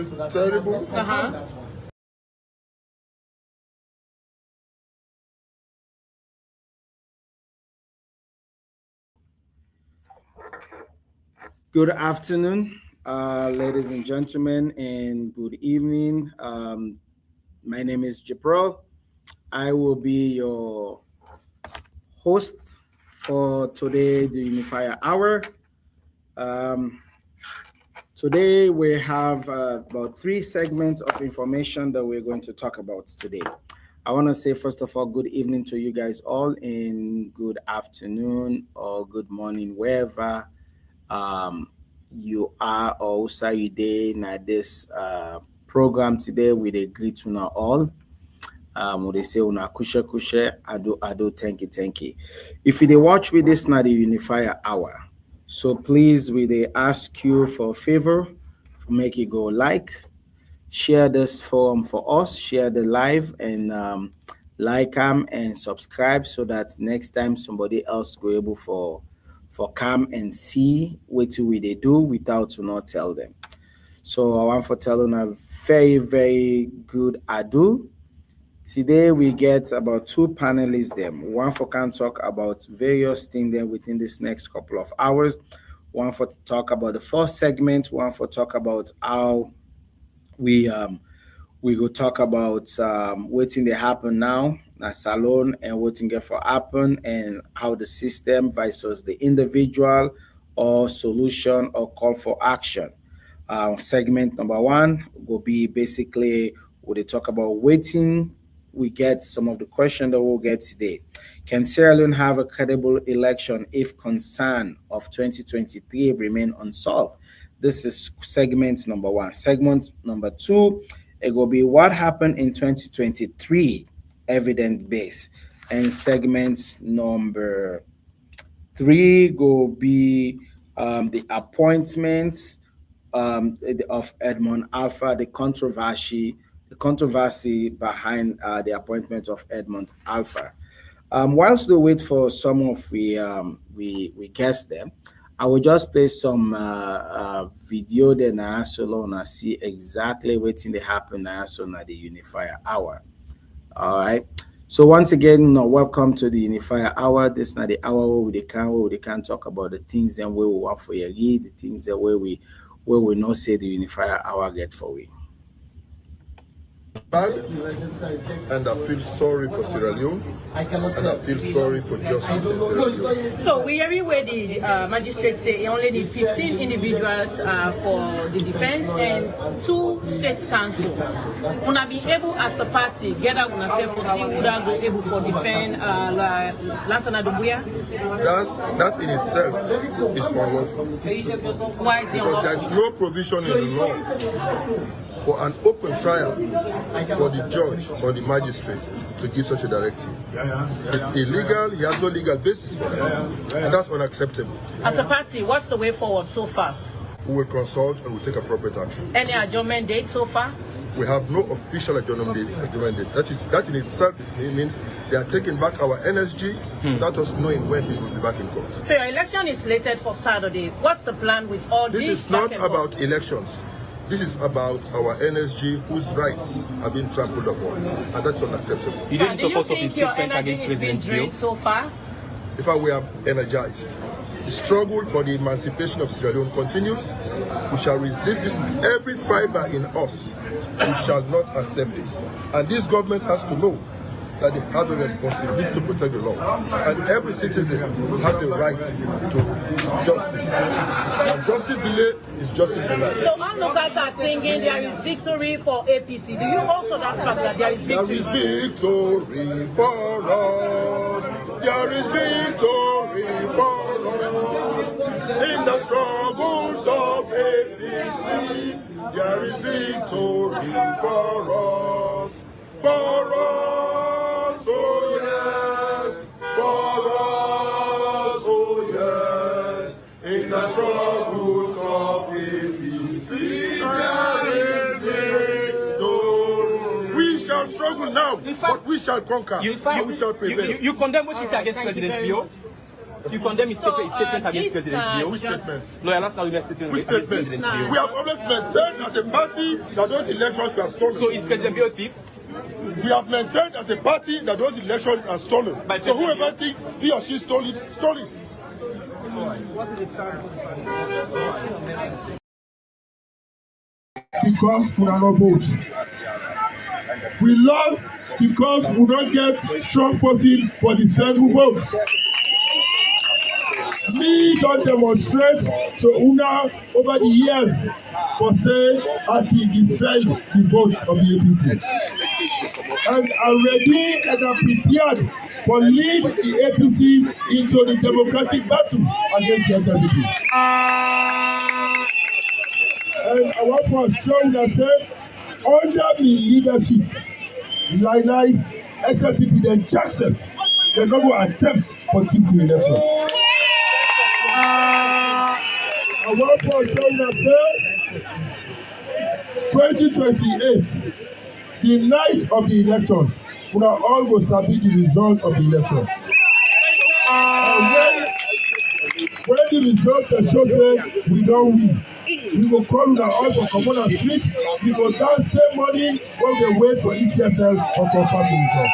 Terrible. Good afternoon, ladies and gentlemen, and good evening. My name is Jibril. I will be your host for today, the Unifier Hour. Um, Today, we have about 3 segments of information that we're going to talk about today. I want to say, first of all, good evening to you guys all, and good afternoon or good morning, wherever you are, or also you day na this program today. We dey greet you all. We dey say una kushe kushe, ado thank you. If you dey watch with this na the Unifier Hour, so please we dey ask you for a favor, make you go share this forum for us, share the live, and like them and subscribe so that next time somebody else go able for come and see what we they do without to not tell them. So I want for telling a very, very good ado. Today we get about 2 panelists them. One for can talk about various things then within this next couple of hours. One for talk about the first segment, one for talk about how we go talk about waiting they happen now na salon and waiting get for happen and how the system versus the individual or solution or call for action. Segment number 1 will be basically we they talk about waiting. We get some of the questions that we'll get today. Can Sierra Leone have a credible election if concern of 2023 remain unsolved? This is segment number 1. Segment number 2, it will be what happened in 2023, evidence base. And segment number 3 will be the appointments of Edmond Alpha, the controversy behind the appointment of Edmond Alpha. Whilst we wait for some of we guess them, I will just play some video then I also see exactly what's in the happen also at the Unifier Hour. All right. So once again, welcome to the Unifier Hour. This is not the hour where we can talk about the things and where we want for you read, the things that where we not say the Unifier Hour get for we. Bad, and I feel sorry for Sierra Leone, and I feel sorry for justice in Sierra Leone. So we hear where the magistrates say he only need 15 individuals for the defense and 2 state council. Wanna be able as a party get up and say for see who that go able for defend Lansana Dubuya? That in itself is unlawful. Why is it unlawful? Because there's no provision in the law for an open trial for the judge or the magistrate to give such a directive. It's illegal, he has no legal basis for that, and that's unacceptable. As a party, what's the way forward so far? We will consult and we'll take appropriate action. Any adjournment date so far? We have no official adjournment date. That in itself means they are taking back our NSG without us knowing when we will be back in court. So your election is slated for Saturday. What's the plan with all this? This is not about elections. This is about our NSG whose rights are being trampled upon, and that's unacceptable. Do you think your energy is being drained so far? In fact, we are energized. The struggle for the emancipation of Sierra Leone continues. We shall resist this. Every fiber in us, we shall not accept this. And this government has to know that they have a responsibility to protect the law. And every citizen has a right to justice. And justice delay is justice denied. So onlookers are singing there is victory for APC. Do you also that fact that there is victory? There is victory for us. There is victory for us. In the struggles of APC, there is victory for us. For us, oh yes, for us, oh yes, in the struggles of APC, there is victory. We shall struggle now, but we shall conquer, we shall prevail. You condemn what is against President Bio? You condemn his statement against this, President Bio. Which statement? Lawyer, last time we statement Which against statement? President Bio. We have always maintained as a party that those elections were stolen. So is President Bio a thief? We have maintained as a party that those elections are stolen. So whoever thinks he or she stole it, stole it. Because we are not vote. We lost because we don't get strong person for the federal votes. Me don't demonstrate to Una over the years for say I can defend the votes of the APC. And I'm ready and I'm prepared for lead the APC into the democratic battle against the SLP. And I want to assure you that say, under the leadership, like SLP then Jackson, they're not going to attempt for tiffin election. I want to assure you that say, 2028, the night of the elections, we are all going to submit the result of the elections. And when the results show say we don't win, we will call the all for common street. We go dance stay morning when we wait for ECSL or for family result.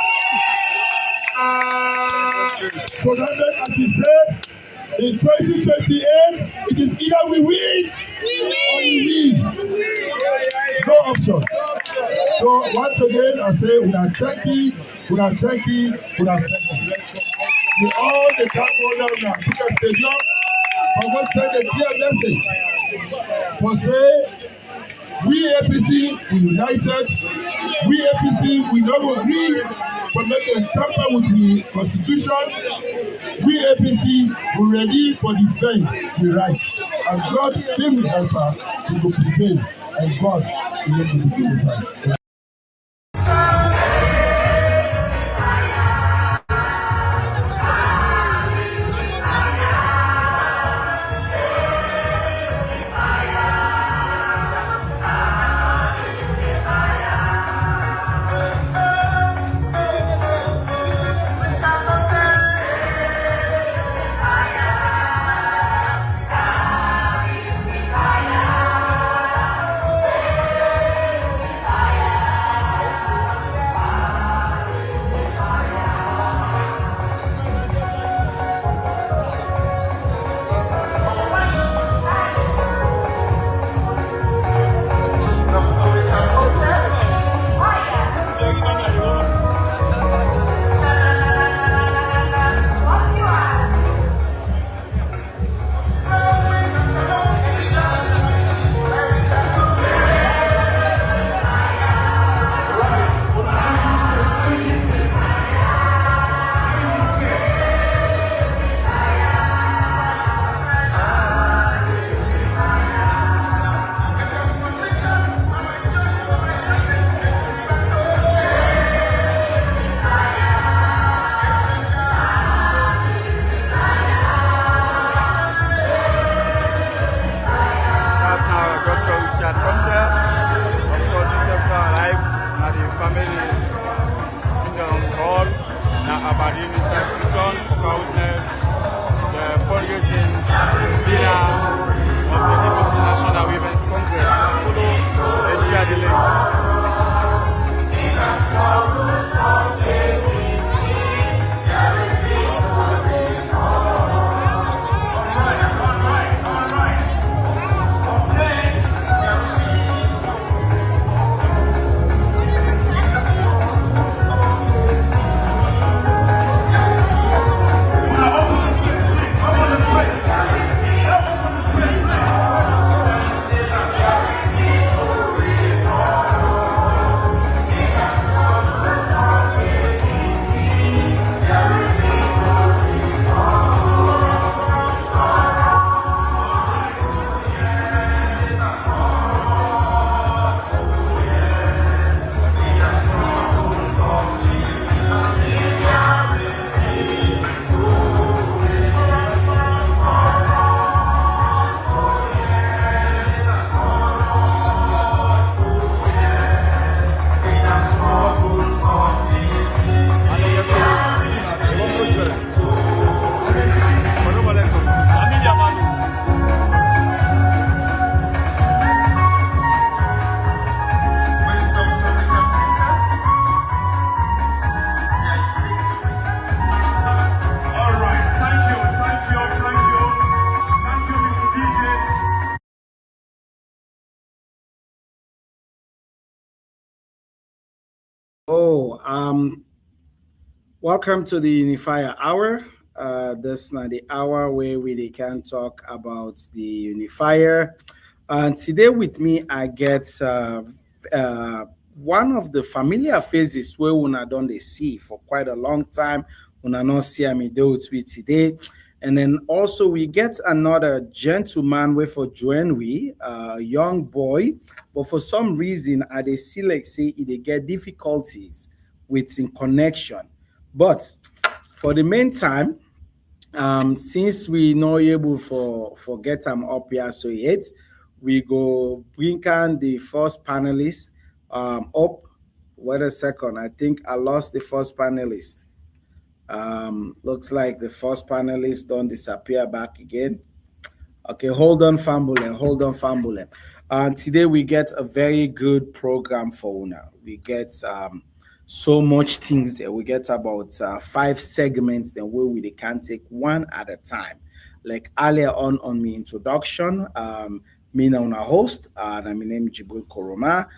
So that means, as we say, in 2028, it is either we win or we win. No option. So once again, I say, we are thanking. We all the time now to the stadium. I must send a clear message. For say, we APC, we united. We APC, we not agree for make a tamper with the constitution. We APC, we ready for defend the rights. And God, Him will help us to prevail. And God will make the fight. Fire! Oh, welcome to the Unifier Hour. This is not the hour where we can talk about the Unifier. And today with me, I get one of the familiar faces where we don't they see for quite a long time. We not see me do it with today. And then also we get another gentleman where for join we, a young boy, but for some reason I they see like say they get difficulties with in connection. But for the meantime, since we not able for get them up here so yet, we go bring on the first panelist up. Wait a second, I think I lost the first panelist. Looks like the first panelist don't disappear back again. Okay, hold on, Fambulem. Hold on, Fambulem. Today we get a very good program for Una. We get so much things there. We get about 5 segments, and where we can take one at a time. Like earlier on my introduction, me now a host, and my name is Jibril Koroma.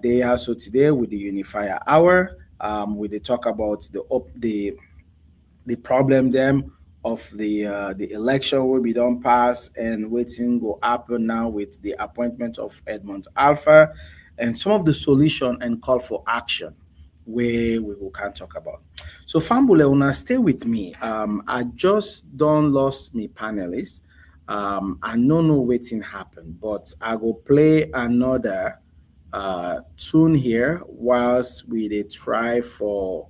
They also today with the Unifier Hour. We they talk about the problem them of the election will be done pass and waiting go happen now with the appointment of Edmond Alpha and some of the solution and call for action where we can talk about. So Fambule, una stay with me. I just don't lost me panelists. I don't know waiting happen, but I will play another tune here whilst we they try for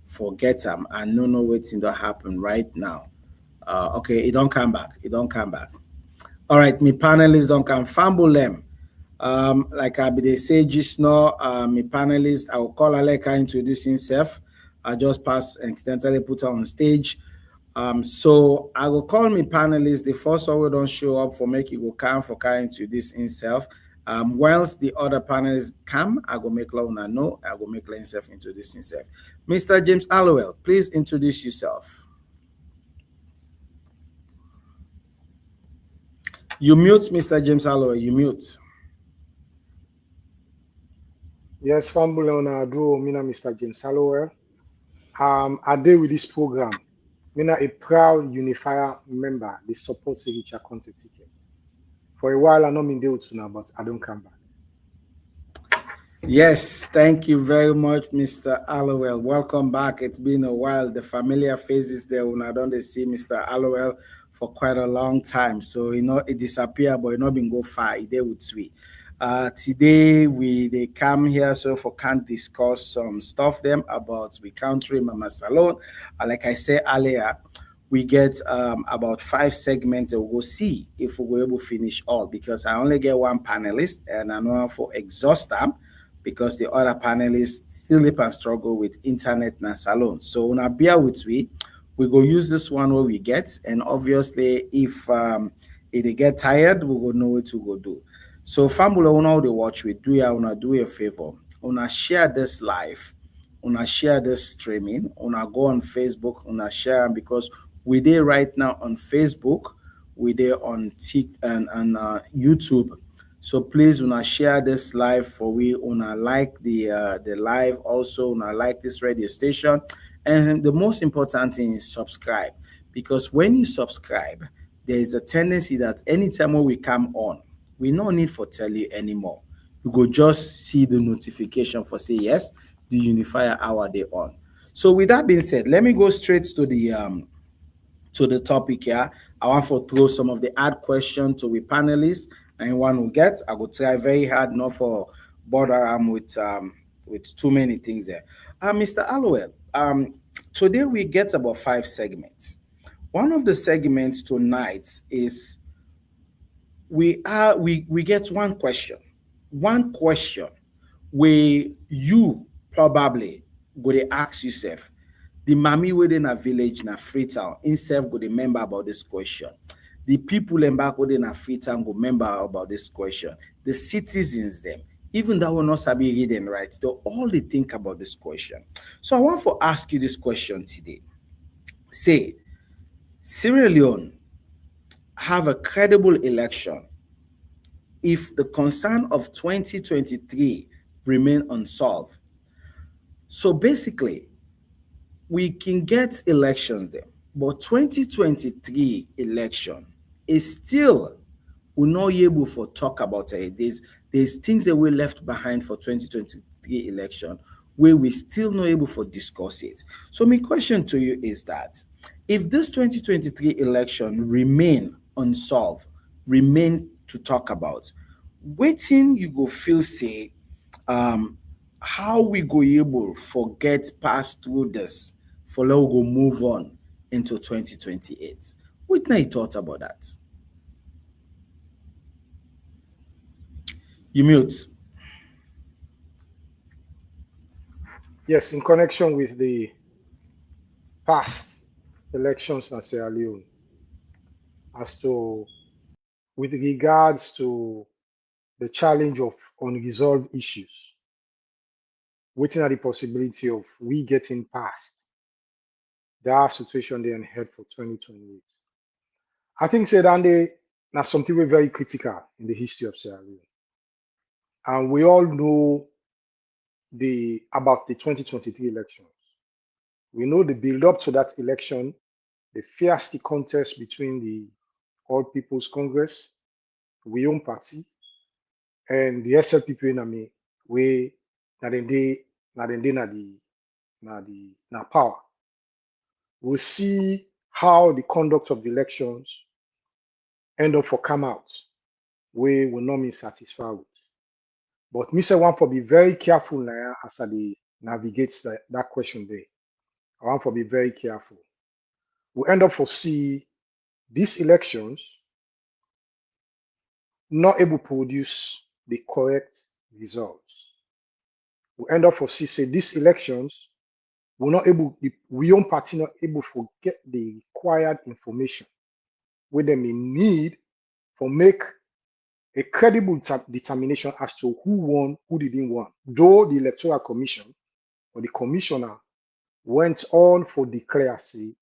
forget them and no waiting to happen right now. Okay, it don't come back. It don't come back. All right, me panelists don't come fumble them. Like I be they say just now, me panelists, I will call Aleka introduce himself. I just pass accidentally put her on stage. So I will call me panelists. The first one will don't show up for make it go come for carrying introduce himself. Whilst the other panelists come, I will make Lona know. I will make himself introduce himself. Mr. James Allowell, please introduce yourself. You mute, Mr. James Allowell. You mute. Yes, Fambulona do Mina Mr. James Allowell. I deal with this program. Mina a proud Unifier member. They support signature content tickets. For a while, I know me deal to now, but I don't come back. Yes, thank you very much, Mr. Allowell. Welcome back. It's been a while. The familiar faces there when I don't see Mr. Allowell for quite a long time. So it disappeared, but not been go far. It there with sweet. Today they come here so for can discuss some stuff them about we country Mama Salon. Like I said earlier, we get about 5 segments and we'll see if we're able to finish all because I only get one panelist and I know for exhaust them because the other panelists still live and struggle with internet and salon. So when I bear with we go use this one where we get and obviously if they get tired, we will know what to go do. So Fambula una they watch we do ya una do a favor. Una share this live, una share this streaming, una go on Facebook, una share because we there right now on Facebook, we there on TikTok and YouTube. So please una share this live for we una like the live also una like this radio station and the most important thing is subscribe because when you subscribe there is a tendency that anytime when we come on we no need for tell you anymore. You go just see the notification for say yes, the Unifier Hour they on. So with that being said, let me go straight to the topic here. I want to throw some of the hard questions to the panelists, and one who gets, I will try very hard not for bother with too many things there. Mr. Allowell, today we get about 5 segments. One of the segments tonight is we get one question where you probably go to ask yourself the mommy within a village na Freetown himself go remember about this question. The people in back within a Freetown go remember about this question. The citizens them, even that will not sabi reading right, they all they think about this question. So I want to ask you this question today. Say, Sierra Leone have a credible election if the concern of 2023 remain unsolved. So basically, we can get elections there, but 2023 election is still we're not able to talk about it. There's things that we left behind for 2023 election where we still not able to discuss it. So my question to you is that if this 2023 election remain unsolved, remain to talk about, waiting you go feel say how we go able forget pass through this for now we go move on into 2028. What now you thought about that? You mute. Yes, in connection with the past elections in Sierra Leone, as to with regards to the challenge of unresolved issues, waiting at the possibility of we getting past that situation they head for 2028. I think said and that's something we're very critical in the history of Sierra Leone. And we all know about the 2023 elections. We know the build up to that election, the fierce contest between the All People's Congress, we own party, and the SLPP enemy, we na den dey na power. We'll see how the conduct of the elections end up for come out, we will not be satisfied with. But me say one for be very careful now as I dey navigate that question there. I want for be very careful. We end up for see these elections not able to produce the correct results. We end up for see say these elections we're not able, we own party not able to get the required information where they may need for make a credible determination as to who won, who didn't won. Though the Electoral Commission or the commissioner went on for declare say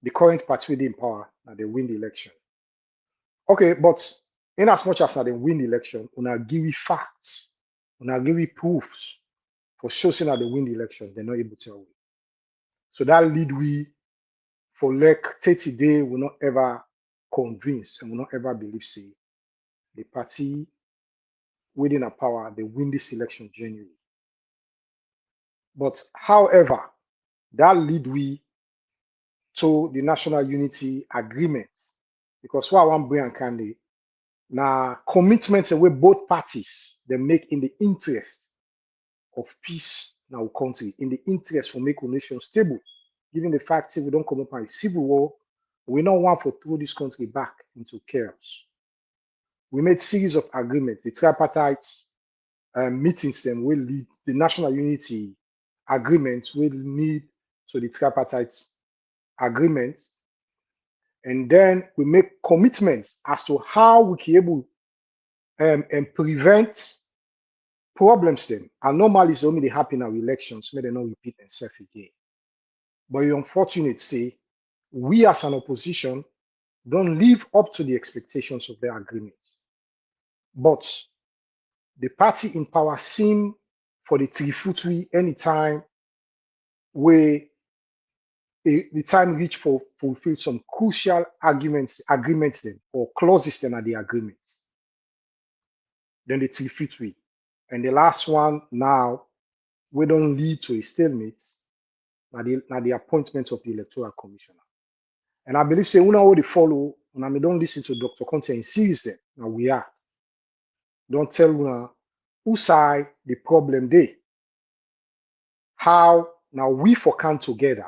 the current party in power that they win the election. Okay, but in as much as they win the election, una give you facts, una give you proofs for showing that they win the election, they're not able to tell. So that lead we for like 30 days will not ever convince and will not ever believe say the party within a power they win this election genuinely. But however, that lead we to the National Unity Agreement, because what one bring and candy now commitments away both parties they make in the interest of peace in our country, in the interest for make our nation stable. Given the fact that we don't come up with a civil war, we don't want to throw this country back into chaos. We made series of agreements. The tripartite meetings then will lead the National Unity Agreement will lead to the tripartite agreement, and then we make commitments as to how we can able and prevent problems. Then anomalies only they happen in our elections, may they not repeat themselves again. But you unfortunate say we as an opposition don't live up to the expectations of their agreements. But the party in power seem for the trifutry anytime where the time reach for fulfill some crucial agreements then or clauses then at the agreements. Then the trifutry. And the last one now, we don't lead to a stalemate na the appointment of the Electoral Commissioner. And I believe say una already follow, and I don't listen to Dr. Conte in series them. Now we are. Don't tell una who side the problem they. How now we for come together,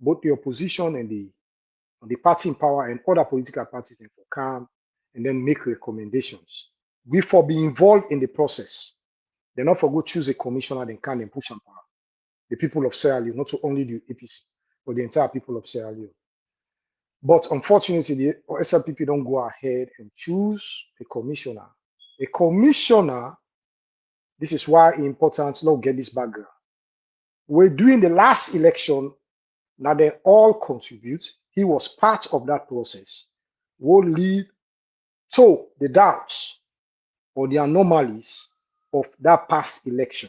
both the opposition and the party in power and other political parties and for come and then make recommendations. We for be involved in the process. They're not for go choose a commissioner, then can and push and power. The people of Sierra Leone, not to only the APC, but the entire people of Sierra Leone. But unfortunately, the SLPP don't go ahead and choose a commissioner. A commissioner, this is why it's important, let's get this background. We're doing the last election, now they all contribute. He was part of that process. Will lead to the doubts or the anomalies of that past election.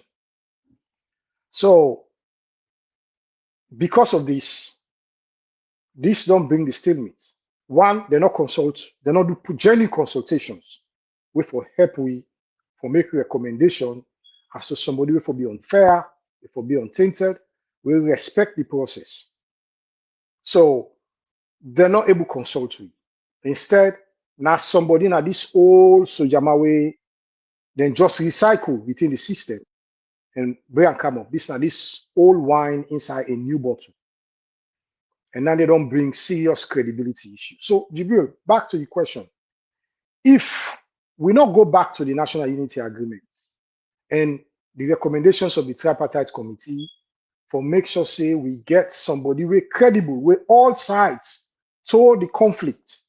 So because of this don't bring the stalemate. One, they're not do genuine consultations with for help we for make recommendation as to somebody will for be unfair, for be untainted, we respect the process. So they're not able to consult with. Instead, now somebody now this old Sojama way, then just recycle within the system and bring and come up. This old wine inside a new bottle. And now they don't bring serious credibility issues. So Jibril, back to the question. If we not go back to the National Unity Agreement and the recommendations of the tripartite committee for make sure say we get somebody we credible, where all sides told the conflict,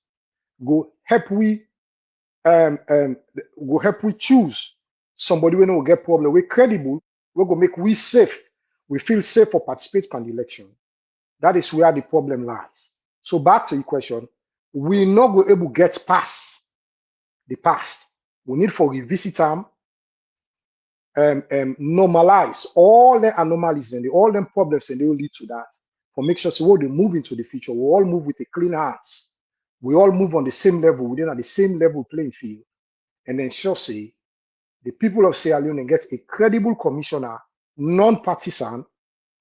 go help we choose somebody we know get problem, we credible, we go make we safe, we feel safe for participating in the election. That is where the problem lies. So back to the question, we not go able to get past the past. We need for revisit them, normalize all the anomalies and all them problems, and they will lead to that. For make sure so when they move into the future, we all move with a clean hands. We all move on the same level, within at the same level playing field, and ensure say the people of Sierra Leone get a credible commissioner, non-partisan,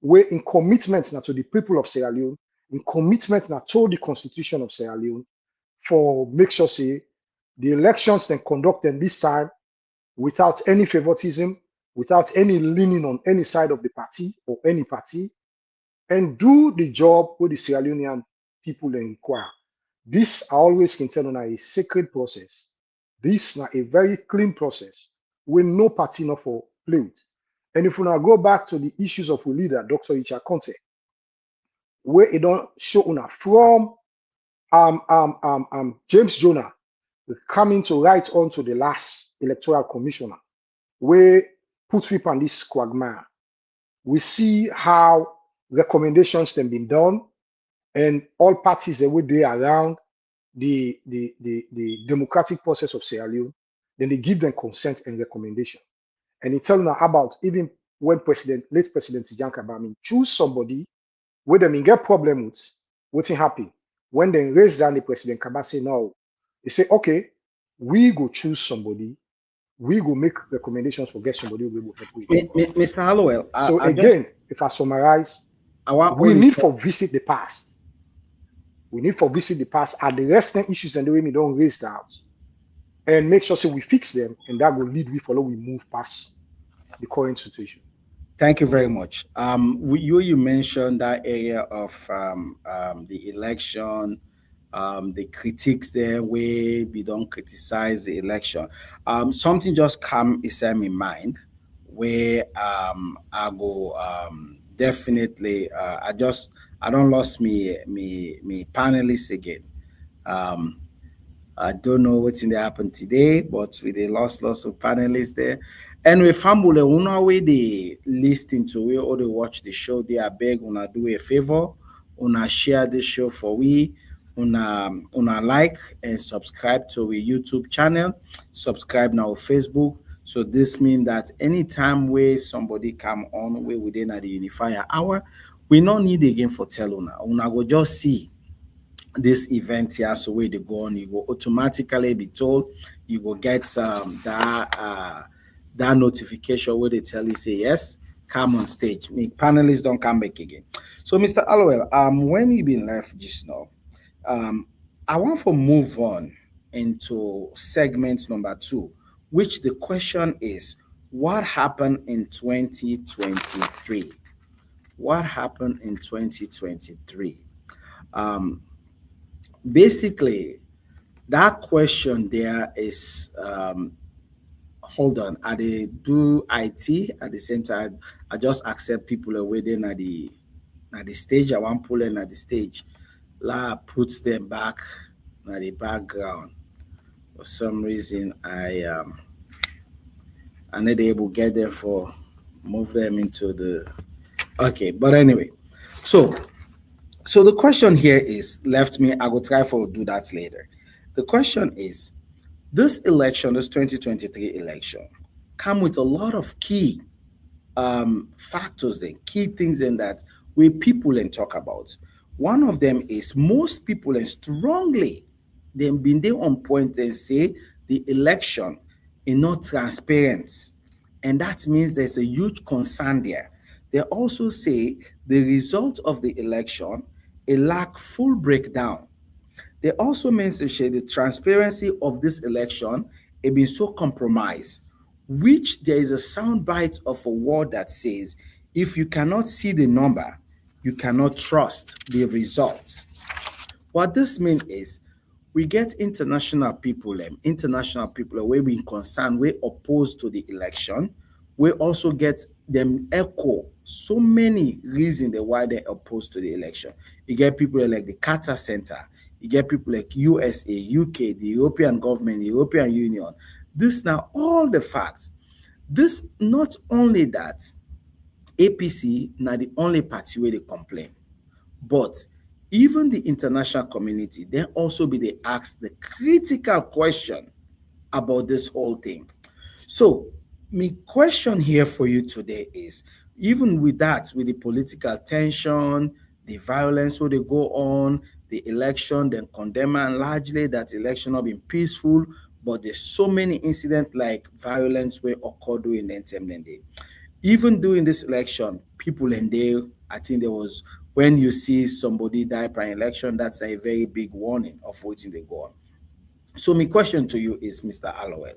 where in commitment now to the people of Sierra Leone, in commitment now to the constitution of Sierra Leone, for make sure say the elections then conduct them this time without any favoritism, without any leaning on any side of the party or any party, and do the job with the Sierra Leonean people then require. This I always consider a sacred process. This is a very clean process with no party not for play with. And if we now go back to the issues of a leader, Dr. Richard Conte, where it don't show una from James Jonah coming to right on to the last electoral commissioner, where put whip on this quagmire. We see how recommendations have been done, and all parties that were there around the democratic process of Sierra Leone, then they give them consent and recommendation. And it tells them about even when late President Tijan Kabami choose somebody where they get problem with, what's happen. When they raise down the President Kabami say no, they say, okay, we go choose somebody, we go make recommendations for get somebody who will help with. Mr. Hallowell, so again, if I summarize, we need to visit the past. We need to visit the past at the resting issues and the way we don't raise the house, and make sure so we fix them, and that will lead we follow we move past the current situation. Thank you very much. You mentioned that area of the election, the critiques there where we don't criticize the election. Something just come in mind where I go definitely I don't lost me panelists again. I don't know what's in there happen today, but we they lots of panelists there. Anyway, family, una way they listen to we or they watch the show, they are beg una do a favor, una share this show for we, una like and subscribe to our YouTube channel, subscribe now Facebook. So this means that anytime where somebody come on way within the Unifier Hour, we don't need again for tell una go just see this event here, so where they go on, you will automatically be told, you will get that notification where they tell you say yes, come on stage. Make panelists don't come back again. So Mr. Allowell, when you been left just now, I want to move on into segment number 2, which the question is, what happened in 2023? What happened in 2023? Basically, that question there is, hold on, I do IT at the same time. I just accept people away then at the stage. I want pull in at the stage. La puts them back at the background. For some reason, I need able to get them for move them into the okay. But anyway, so the question here is left me. I will try for do that later. The question is, this election, this 2023 election, come with a lot of key factors and key things in that we people and talk about. One of them is most people and strongly then been there on point and say the election is not transparent. And that means there's a huge concern there. They also say the result of the election, it lack full breakdown. They also mention the transparency of this election has been so compromised, which there is a soundbite of a word that says, if you cannot see the number, you cannot trust the results. What this means is we get international people where we concerned, we opposed to the election. We also get them echo so many reasons why they're opposed to the election. You get people like the Carter Center, you get people like USA, UK, the European government, the European Union. This now all the facts. This not only that APC now the only party where they complain, but even the international community, then also be they ask the critical question about this whole thing. So, my question here for you today is, even with that, with the political tension, the violence where they go on, the election, then condemn and largely that election not been peaceful, but there's so many incidents like violence where occur during the time. Even during this election, people in there, I think there was when you see somebody die by election, that's a very big warning of what's in the go on. So my question to you is, Mr. Allowell,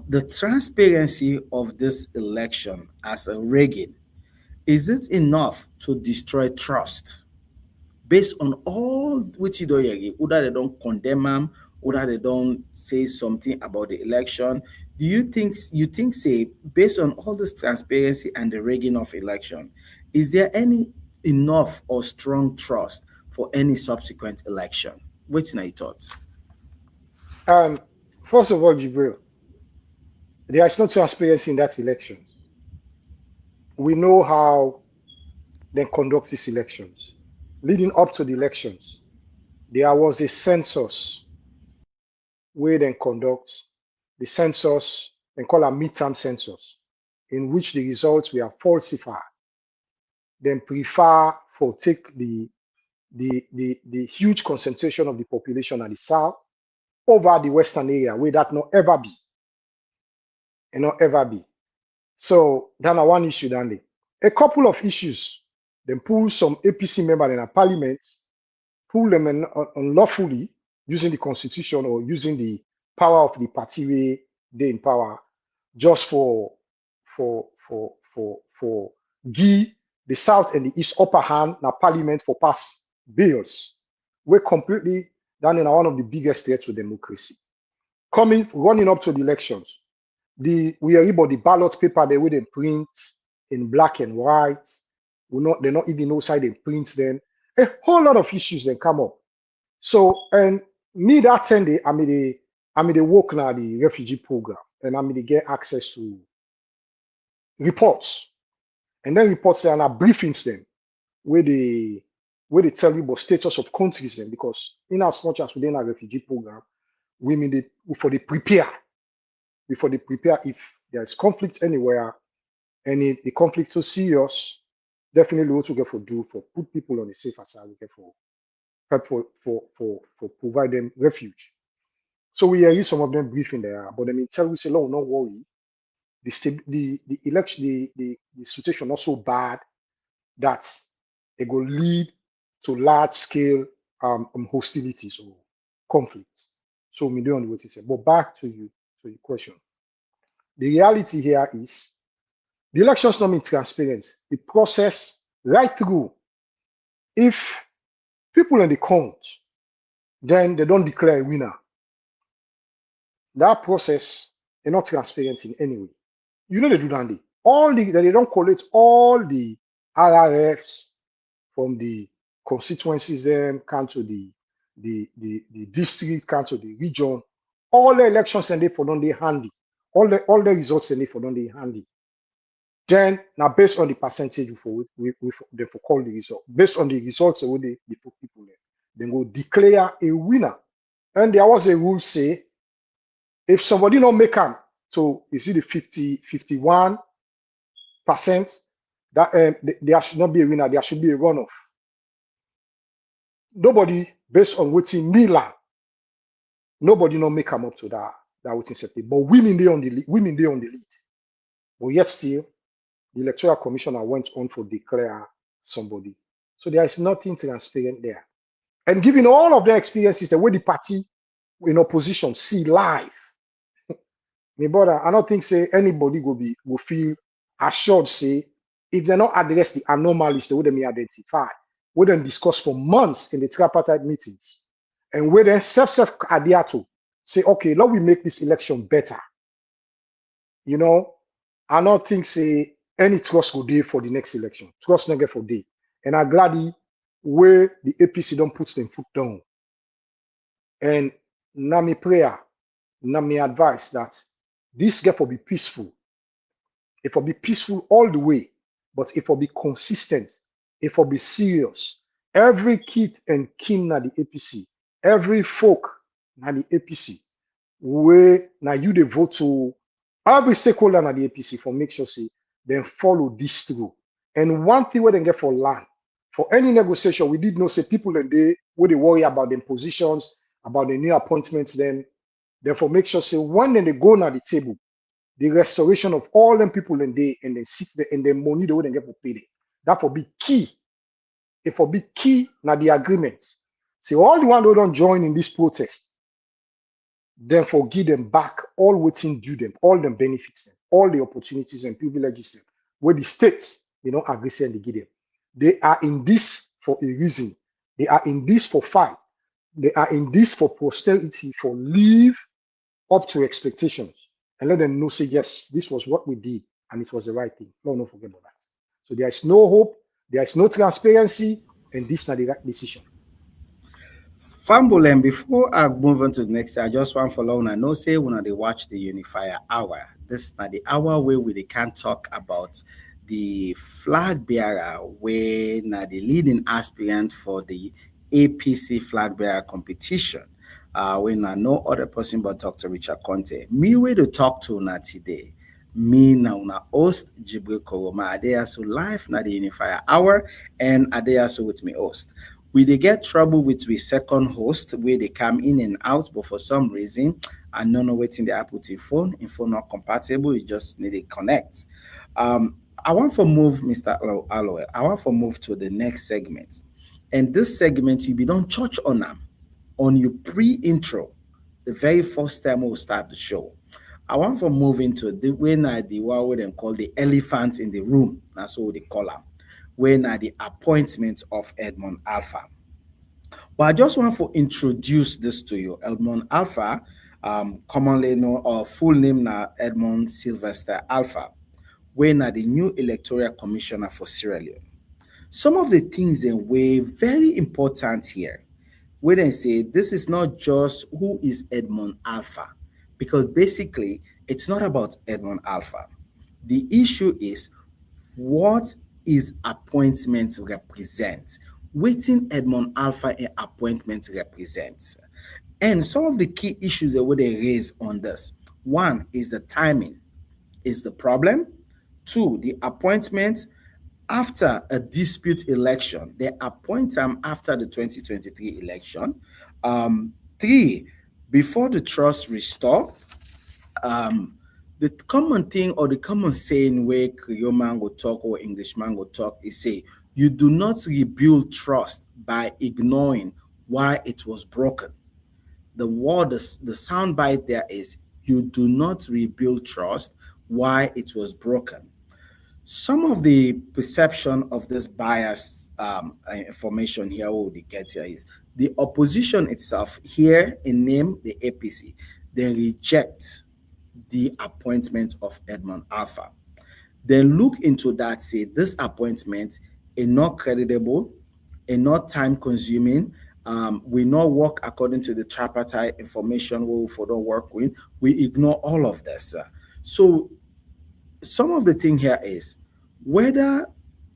the transparency of this election as a rigging, is it enough to destroy trust? Based on all which you don't hear, whether they don't condemn them, whether they don't say something about the election, do you think say based on all this transparency and the rigging of election, is there any enough or strong trust for any subsequent election? What's your thoughts? First of all, Jibril, there is no transparency in that election. We know how they conduct these elections. Leading up to the elections, there was a census where they conduct the census, they call a midterm census, in which the results were falsified. Then prefer for take the huge concentration of the population at the south over the western area, where that not ever be. And not ever be. So that's one issue, Dandy. A couple of issues. Then pull some APC members in a parliament, pull them unlawfully using the constitution or using the power of the party where they in power, just for give the south and the east upper hand na parliament for pass bills. We're completely down in one of the biggest threats to democracy. Running up to the elections, we are about the ballot paper they would print in black and white. They're not even know side they print them. A whole lot of issues then come up. So and me that 10 day, I mean they work now the refugee program and I mean they get access to reports. And then reports and briefings them where they tell you about status of countries then, because in as much as within a refugee program, we mean before they prepare if there's conflict anywhere, and the conflict so serious, definitely what we get for put people on the safer side, we get for provide them refuge. So we hear some of them briefing there, but I mean tell we say, no worry. The election, the situation not so bad that it will lead to large scale hostilities or conflicts. So we don't know what to say. But back to you, to your question. The reality here is the elections not mean transparent. The process right through. If people in the count, then they don't declare a winner. That process is not transparent in any way. You know they do that. They don't collect all the RRFs from the constituencies, then come to the district, come to the region. All the elections and they for don't they handy. All the results and they for don't they handy. Then now based on the percentage they for call the result. Based on the results they put people there, then go declare a winner. And there was a rule say if somebody don't make them, so you see the 51 that there should not be a winner, there should be a runoff. Nobody, based on waiting Milan, nobody not make come up to that waiting set. But women they on the lead. But yet still, the electoral commissioner went on to declare somebody. So there is nothing transparent there. And given all of their experiences, the way the party in opposition see live, my brother, I don't think say anybody will feel assured say if they not address the anomalies the way they may identify, we then discuss for months in the tripartite meetings, and we then self adhere to say, okay, let we make this election better. You know, I don't think say any trust go day for the next election. Trust not get for day. And I'm glad where the APC don't put them foot down. And now my prayer, now my advice that this get for be peaceful. It will be peaceful all the way, but it will be consistent. It will be serious. Every kid and kin na the APC, every folk na the APC, where now you the vote to every stakeholder na the APC for make sure say then follow this through. And one thing where they get for land, for any negotiation, we did not say people and they where they worry about them positions, about the new appointments, then therefore make sure say when they go na the table, the restoration of all them people and they sit there and the money the way they get for pay. That will be key. It will be key na the agreements. So all the one who don't join in this protest, then forgive them back all waiting due them, all the benefits, them, all the opportunities and privileges them, where the states, agree and they give them. They are in this for a reason. They are in this for fight. They are in this for posterity, for live up to expectations. And let them know, say, yes, this was what we did, and it was the right thing. No, don't forget about that. So there is no hope, there is no transparency, and this is not the right decision. Fambolem, before I move on to the next, I just want to follow on. I know say when they watch the Unifier Hour, this is not the hour where we can talk about the flag bearer, where now the leading aspirant for the APC flag bearer competition. When I know other person but Dr. Richard Conte. Me way to talk to na today. Me na una host Jibril Koroma. Adeya so live na the Unifier Hour, and Adeya so with me host. We they get trouble with we second host where they come in and out, but for some reason I don't know waiting the Apple phone. In phone not compatible. You just need to connect. I want to move, Mr. Aloe. I want to move to the next segment, and this segment you be done church on them. On your pre-intro, the very first time we'll start the show, I want to move into the what we then call the elephant in the room. That's what they call them. When the appointment of Edmond Alpha. But I just want to introduce this to you. Edmond Alpha, commonly known or full name now Edmond Sylvester Alpha, when the new electoral commissioner for Sierra Leone. Some of the things that were very important here. We then say this is not just who is Edmond Alpha, because basically it's not about Edmond Alpha. The issue is what is appointment represent? Waiting Edmond Alpha and appointment represents. And some of the key issues that they raise on this. One is the timing is the problem. Two, the appointment after a dispute election. They appoint them after the 2023 election. Three, before the trust restore. The common thing or the common saying where Creole man go talk or Englishman go talk is say, you do not rebuild trust by ignoring why it was broken. The word, the sound bite there is, you do not rebuild trust why it was broken. Some of the perception of this bias information here, what we get here is the opposition itself here in name the APC, they reject the appointment of Edmond Alpha. Then look into that, say this appointment is not creditable, is not time consuming, we not work according to the tripartite information we for don't work with, we ignore all of this. So some of the thing here is whether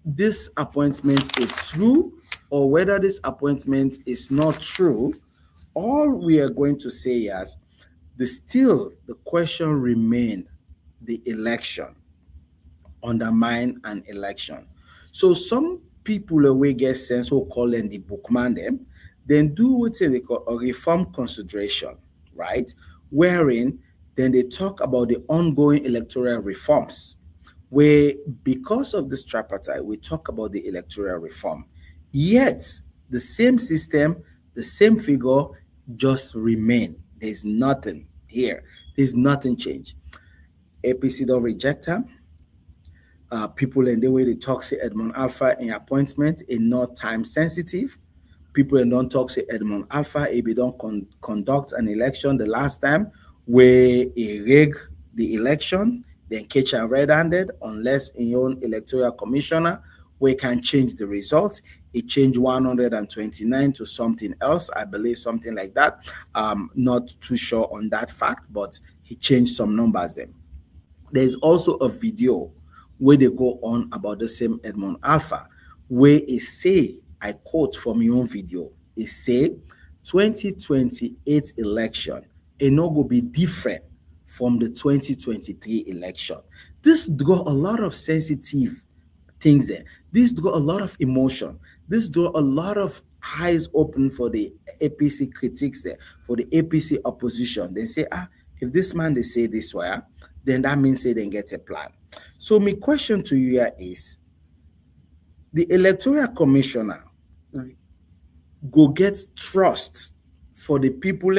this appointment is true or whether this appointment is not true, all we are going to say is the question remains the election. undermine an election. So some people away get sense who call them the bookman them, then do what they call a reform consideration, right? Wherein then they talk about the ongoing electoral reforms, where because of this tripartite, we talk about the electoral reform. Yet the same system, the same figure just remain. There's nothing here. There's nothing changed. APC don't reject them. People in the way they talk say Edmond Alpha in appointment is not time sensitive. People in don't talk say Edmond Alpha if they don't conduct an election the last time where he rig the election, then catch a red-handed unless in your own electoral commissioner we can change the results. It changed 129 to something else, I believe something like that. Not too sure on that fact, but he changed some numbers then. There's also a video where they go on about the same Edmond Alpha, where it say, I quote from your own video, it say 2028 election, it not go be different from the 2023 election. This got a lot of sensitive things there. This got a lot of emotion. This got a lot of eyes open for the APC critics there, for the APC opposition. They say, if this man they say this way, then that means they didn't get a plan. So my question to you here is, the electoral commissioner go get trust for the people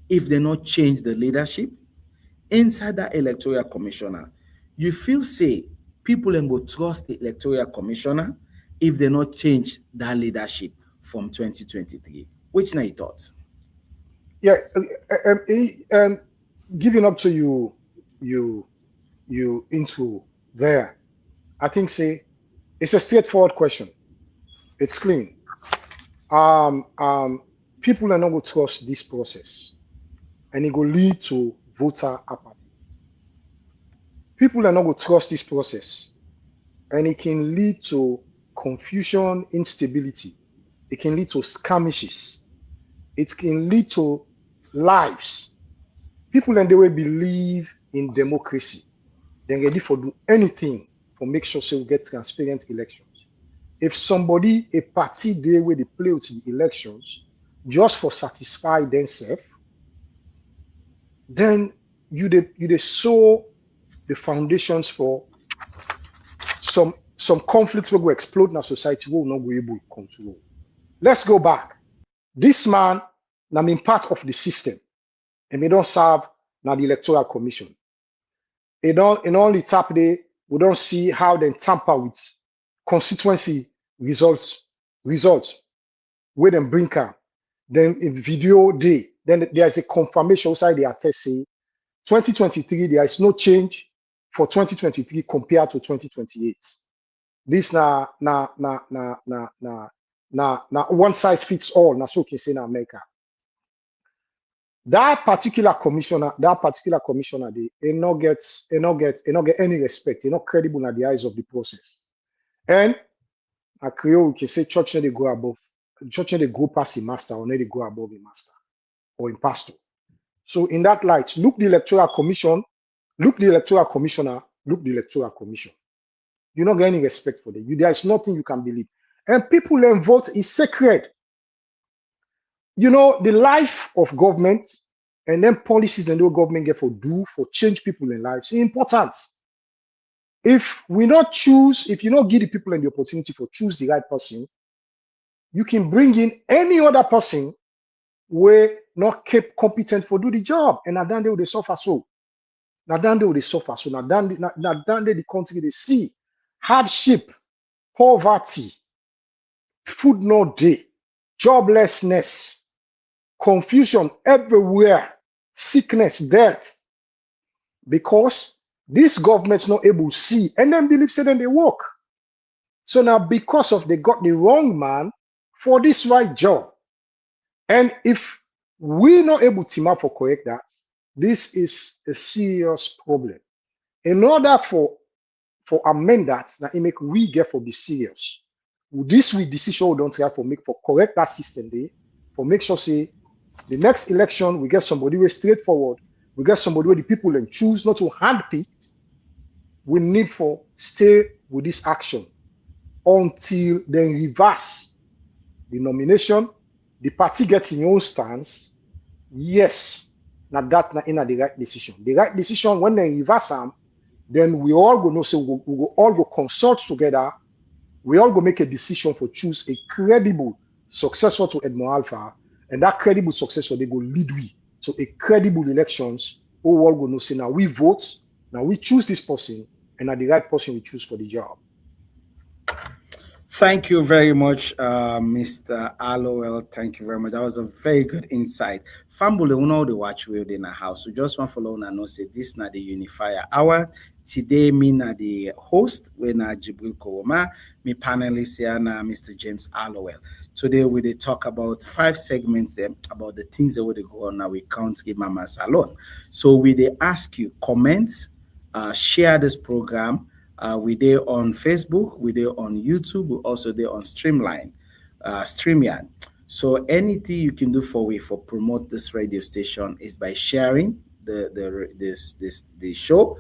if they not change the leadership inside that electoral commissioner. You feel say people go trust the electoral commissioner if they not change that leadership from 2023. Which are your thoughts? Yeah, giving up to you into there, I think say it's a straightforward question. It's clean. People are not going to trust this process, and it will lead to voter apathy. People are not going to trust this process, and it can lead to confusion, instability. It can lead to skirmishes. It can lead to lives. People and they will believe in democracy. They're ready for do anything for make sure we get transparent elections. If somebody, a party there where they play with the elections just for satisfy themselves, then you they sow the foundations for some conflicts will go explode in a society will not be able to control. Let's go back. This man, I mean part of the system, and they don't serve now the electoral commission. They don't in only tap there, we don't see how they tamper with constituency results where them bring up. Then in video day, then there is a confirmation outside the attest say 2023, there is no change for 2023 compared to 2028. This na one size fits all, na so can say in America. That particular commissioner, they not get any respect, they not credible in the eyes of the process. And a Creole can say church they go above, church they go past the master, or they go above the master or in pastor. So in that light, look the electoral commission, look the electoral commissioner, look the electoral commission. You not get any respect for them. There is nothing you can believe. And people and vote is sacred. You know, the life of government and then policies and the government get for change people in lives is important. If we not choose, if you not give the people the opportunity for choose the right person, you can bring in any other person where not kept competent for do the job, and now then they will suffer so. Now then they will suffer so. Now then the country they see hardship, poverty, food no day, joblessness, confusion everywhere, sickness, death, because this government's not able to see and then believe say then they work. So now because of they got the wrong man for this right job, and if we're not able to team up for correct that, this is a serious problem. In order for amend that, now it make we get for be serious. This we decision we don't try for make for correct that system there, for make sure say the next election we get somebody who is straightforward, we get somebody where the people and choose not to handpick, we need for stay with this action until they reverse the nomination, the party gets in own stance. Yes, now that na in the right decision. The right decision when they reverse them, then we all go know, so we go all go consult together. We all go make a decision for choose a credible successor to Edmond Alpha, and that credible successor they go lead we. So a credible elections, all go know say now we vote, now we choose this person, and now the right person we choose for the job. Thank you very much, Mr. Allowell. Thank you very much. That was a very good insight. Fambule, we know the watch we in the house. So just want to follow and know say this na the Unifier Hour. Today, me na the host, we na Jibril Kowoma, me panelist here na Mr. James Allowell. Today we dey talk about 5 segments there about the things that we go on now. We can't give Mama Salon. So we dey ask you comments, share this program. We there on Facebook, we there on YouTube, we also there on StreamYard. So anything you can do for promote this radio station is by sharing the show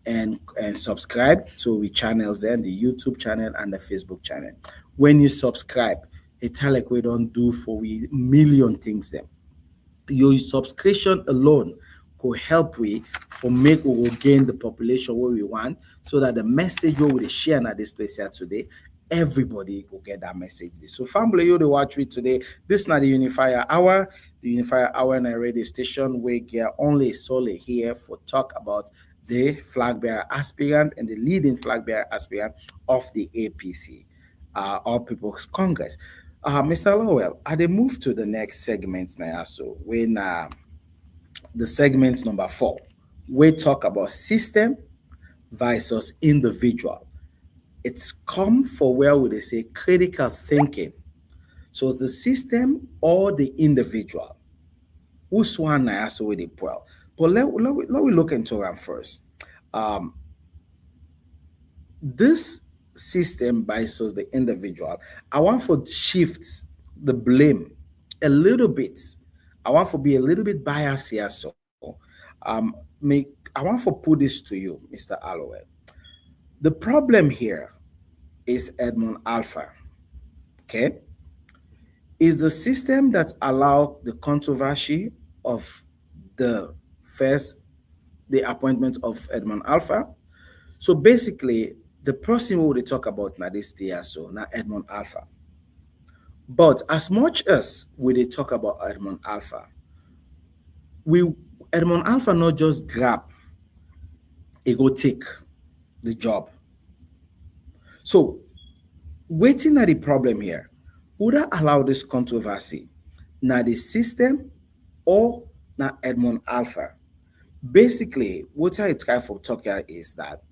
and subscribe to the channels there, the YouTube channel and the Facebook channel. When you subscribe, it's like we don't do for we million things there. Your subscription alone could help we for make we will gain the population where we want, so that the message we will share at this place here today, everybody will get that message. So family, you to watch it today. This is not the Unifier Hour. The Unifier Hour in a radio station we get only solely here for talk about the flag bearer aspirant and the leading flag bearer aspirant of the APC, All People's Congress. Mr. Lowell, I they move to the next segment now. So when the segment number 4, we talk about system versus individual. It's come for where would they say critical thinking. So the system or the individual. Which one I also with the well. But let we look into them first. This system versus the individual. I want for shift the blame a little bit. I want to be a little bit biased here. So I want to put this to you, Mr. Allowell. The problem here is Edmond Alpha. Okay? Is the system that allowed the controversy of the appointment of Edmond Alpha. So basically, the person we will talk about now this year, so now Edmond Alpha. But as much as we talk about Edmond Alpha, Edmond Alpha not just grab, he go take the job. So waiting at the problem here, would I allow this controversy now the system or now Edmond Alpha? Basically, what I try for talk here is that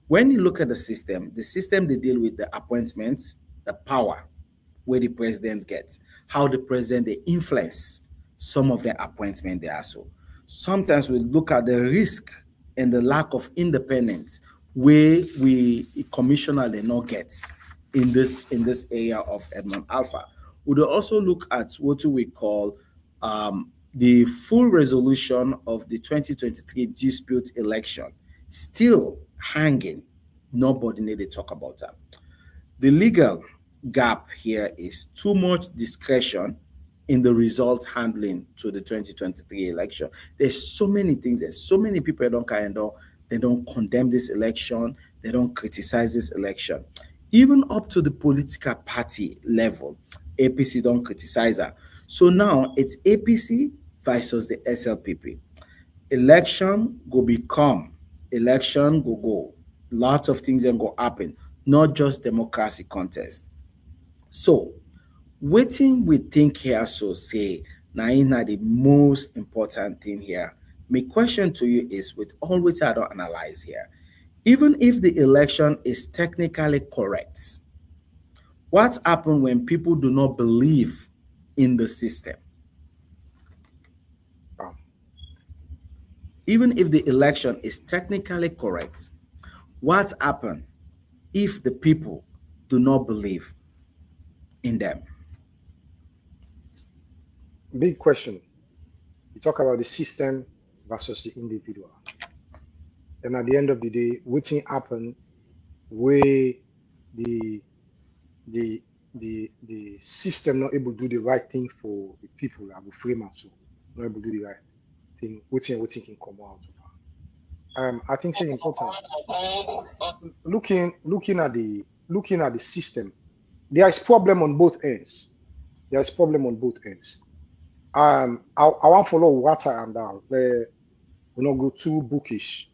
when you look at the system they deal with the appointments, the power where the president gets, how the president they influence some of the appointment they are. So sometimes we look at the risk and the lack of independence where we commissioner they not get in this area of Edmond Alpha. We also look at what we call the full resolution of the 2023 dispute election still hanging. Nobody need to talk about that. The legal gap here is too much discretion in the result handling to the 2023 election. There's so many things. There's so many people they don't condemn this election. They don't criticize this election. Even up to the political party level, APC don't criticize her. So now it's APC versus the SLPP. Election go become, election go. Lots of things then go happen, not just democracy contest. So, waiting we think here, so say, now the most important thing here. My question to you is, with all which I don't analyze here, even if the election is technically correct, what happens when people do not believe in the system? Even if the election is technically correct, what happens if the people do not believe in them? Big question. You talk about the system versus the individual. And at the end of the day, waiting happen where the the system not able to do the right thing for the people that will frame and so not able to do the right thing, waiting can come out of her. I think it's important. Looking at the system, there is problem on both ends. There is problem on both ends. I want to follow what I am down. We not go too bookish.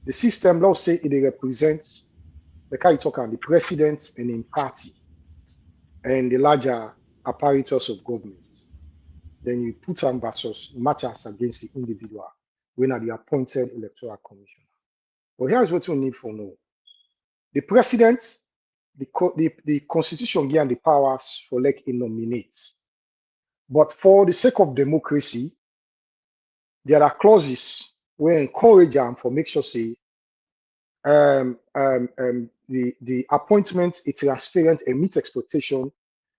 The system, let's say, it represents the kind of talk on the president and in party and the larger apparatus of government. Then you put them versus matches against the individual when are the appointed electoral commissioner. But here's what you need for know. The president, the constitution gives the powers for like a nominate. But for the sake of democracy, there are clauses where encourage them for make sure say the appointment is transparent and meets expectation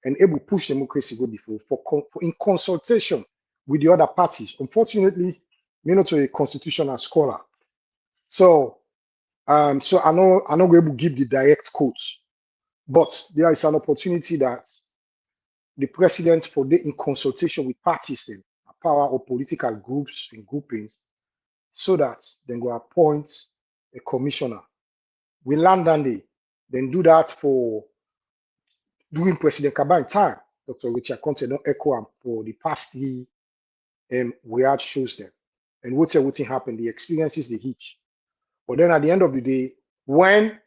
and able to push democracy go before for in consultation with the other parties. Unfortunately, me not a constitutional scholar, so so I know I'm not able to give the direct quotes, but there is an opportunity that the president for the in consultation with parties then power or political groups and groupings, so that then go appoint a commissioner. We land on the then do that for during President Kabine time. Dr. Richard Conte don't echo him for the past 3 we had shows them. And what's happened, the experiences they hitch. But then at the end of the day, when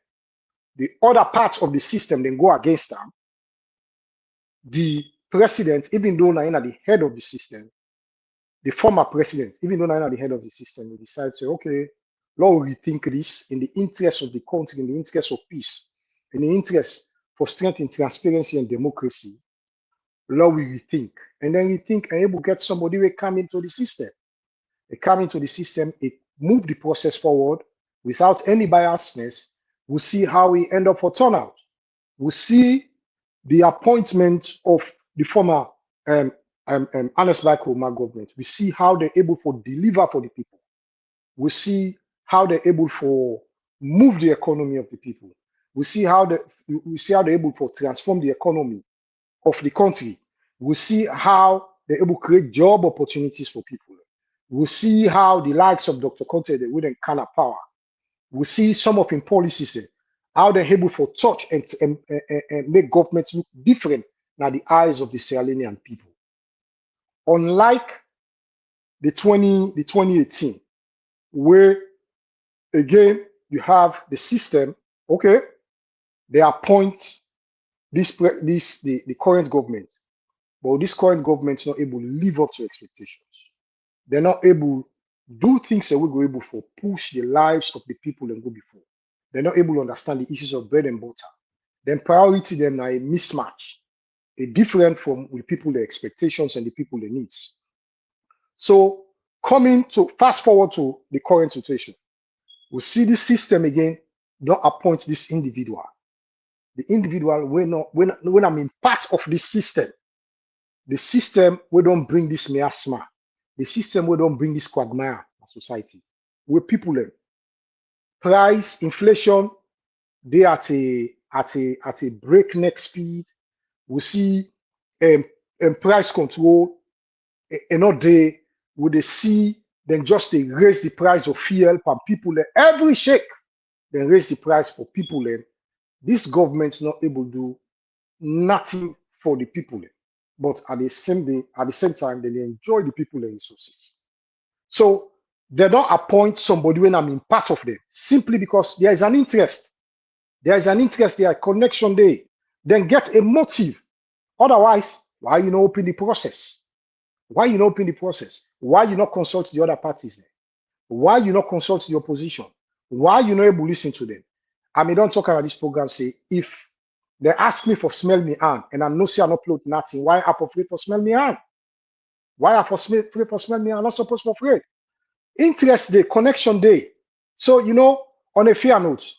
the other parts of the system then go against them, the president, even though now at the head of the system, the former president, even though now at the head of the system, will decide to say, okay, Lord, we rethink this in the interest of the country, in the interest of peace, in the interest for strengthening transparency and democracy. Lord, we rethink. And then rethink and able to get somebody who come into the system. They come into the system, it move the process forward without any biasness. We'll see how we end up for turnout. We'll see the appointment of the former Anas Bakoma government. We see how they're able to deliver for the people. We see how they're able to move the economy of the people. We see how they're able to transform the economy of the country. We see how they're able to create job opportunities for people. We see how the likes of Dr. Conte, they wouldn't kind of power. We see some of his policies, how they're able to touch and make governments look different in the eyes of the Sierra Leonean people. Unlike the 2018, where again you have the system, okay, they appoint the current government, but this current government is not able to live up to expectations. They're not able to do things that we go able for push the lives of the people and go before. They're not able to understand the issues of bread and butter. Then priority them are a mismatch, a different from the people their expectations and the people their needs. So coming to fast forward to the current situation, we see the system again don't appoint this individual. The individual when I'm in part of this system, the system we don't bring this miasma. The system we don't bring this quagmire in society. Where people price inflation, they at a breakneck speed. We see price control. Another day, we they see then just they raise the price of fuel for people. Every shake, then raise the price for people. This government's not able to do nothing for the people. But at the same time, they enjoy the people and resources. So they don't appoint somebody when I'm in part of them, simply because there is an interest. There is an interest, there, a connection there. Then get a motive. Otherwise, why you not open the process? Why you not open the process? Why you not consult the other parties there? Why you not consult the opposition? Why you not able to listen to them? I mean, don't talk about this program, say, if they ask me for smell me hand, and I know say I upload nothing. Why I for free for smell me hand? Why I for free for smell me hand? I'm not supposed for free. Interest day, connection day. So on a fair note,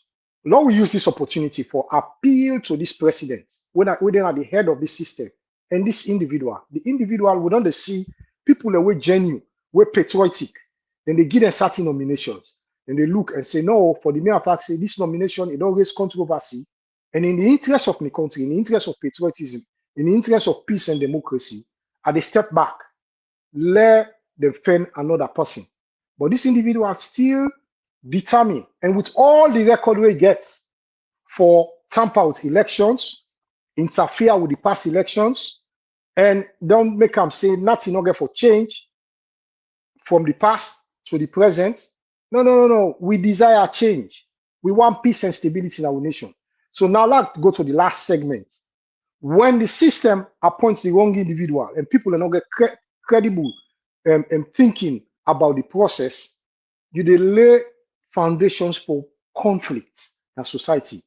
Lord, we use this opportunity for appeal to this president when they're at the head of this system and this individual. The individual would not see people that were genuine, were patriotic, then they give them certain nominations. and they look and say, no, for the mere fact, say this nomination, it don't raise controversy. And in the interest of the country, in the interest of patriotism, in the interest of peace and democracy, at they step back, let them find another person. But this individual still determined, and with all the record we get for tamper with elections, interfere with the past elections, and don't make them say nothing not get for change from the past to the present. No. We desire change. We want peace and stability in our nation. So now let's go to the last segment. When the system appoints the wrong individual and people are not get credible and thinking about the process, you lay foundations for conflict in society.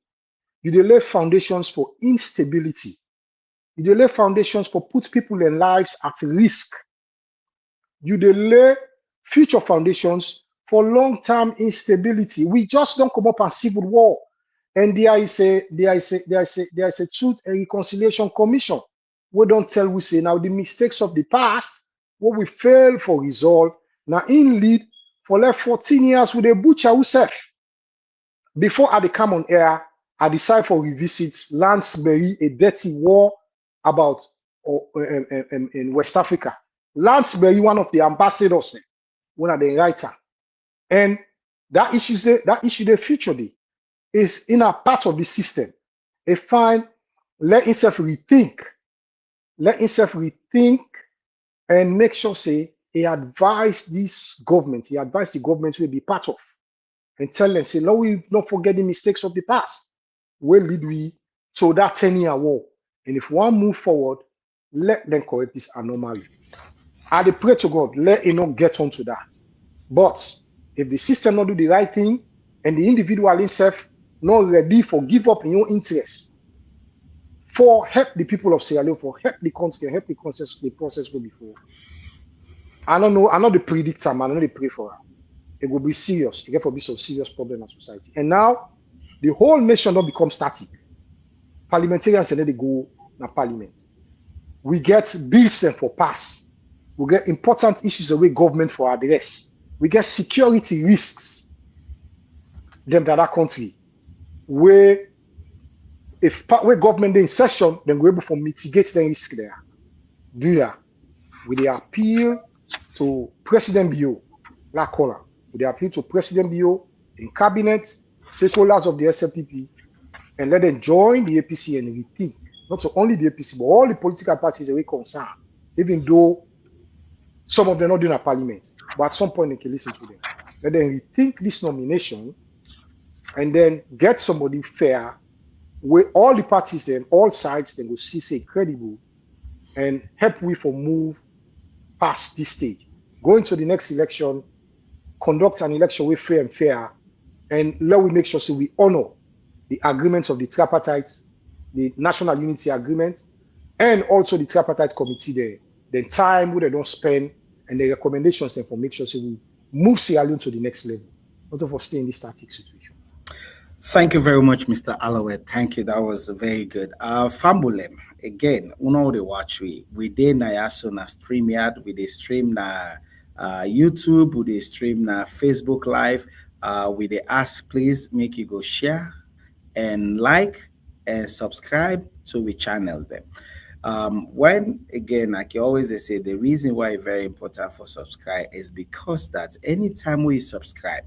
You lay foundations for instability. You lay foundations for put people and lives at risk. You lay future foundations for long-term instability. We just don't come up and civil war. And there is a Truth and Reconciliation Commission. We don't tell we say now the mistakes of the past, what we fail for resolve. Now in lead for like 14 years with a butcher yourself. Before I come on air, I decide for revisit Lansbury, a dirty war about in West Africa. Lansbury, one of the ambassadors, one of the writer, and that issue the future day is in a part of the system. A fine, let himself rethink, and make sure say he advise this government, he advise the government will be part of, and tell them say, no, we not forget the mistakes of the past. Where lead we to that 10-year war? And if one move forward, let them correct this anomaly. I pray to God, let it not get onto that. But if the system not do the right thing and the individual himself not ready for give up in your interest for help the people of Sierra Leone, for help the country, help the process go before. I don't know, I'm not the predictor, man, I'm not the pray for her. It will be serious. It will be some serious problem in society. And now the whole nation don't become static. Parliamentarians and then they go na parliament. We get bills for pass. We get important issues away government for address. We get security risks. Them to that country. Where if where government in session, then we're able to mitigate the risk there. Do that. We they appeal to President Bio, La Cola. We appeal to President Bio in cabinet, stakeholders of the SLPP, and let them join the APC and rethink. Not only the APC, but all the political parties are concerned, even though some of them are not doing a parliament. But at some point, they can listen to them. Let them rethink this nomination and then get somebody fair where all the parties and all sides then will see say credible and help we for move past this stage. Go into the next election, conduct an election with fair, and let we make sure so we honor the agreements of the tripartite, the National Unity Agreement, and also the tripartite committee the time where they don't spend and the recommendations and for make sure so we move Sierra Leone to the next level, not for stay in this static situation. Thank you very much, Mr. Alloway. Thank you. That was very good. Fambulem, again, uno the watch we did na yaso na StreamYard, we did stream na YouTube, we did stream na Facebook Live. We did ask please make you go share and like and subscribe to the channels there. When again, like you always say, the reason why it's very important for subscribe is because that anytime we subscribe,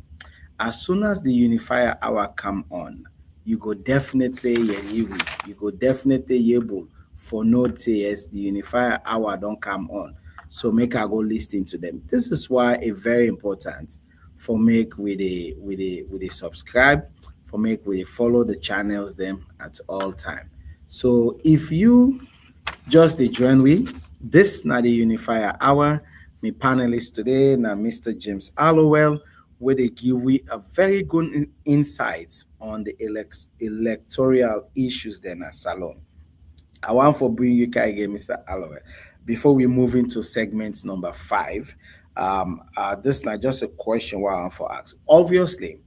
as soon as the Unifier Hour come on, you go definitely you go definitely able for notice the Unifier Hour don't come on. So make I go listen to them. This is why it's very important for make with a subscribe, for make we follow the channels them at all time. So if you just the join we, this na the Unifier Hour. My panelists today na Mr. James Allowell, where they give we a very good insights on the electoral issues then at Salon. I want for bring you again, Mr. Allowell. Before we move into segment number 5, this is not just a question what I want for ask. Obviously,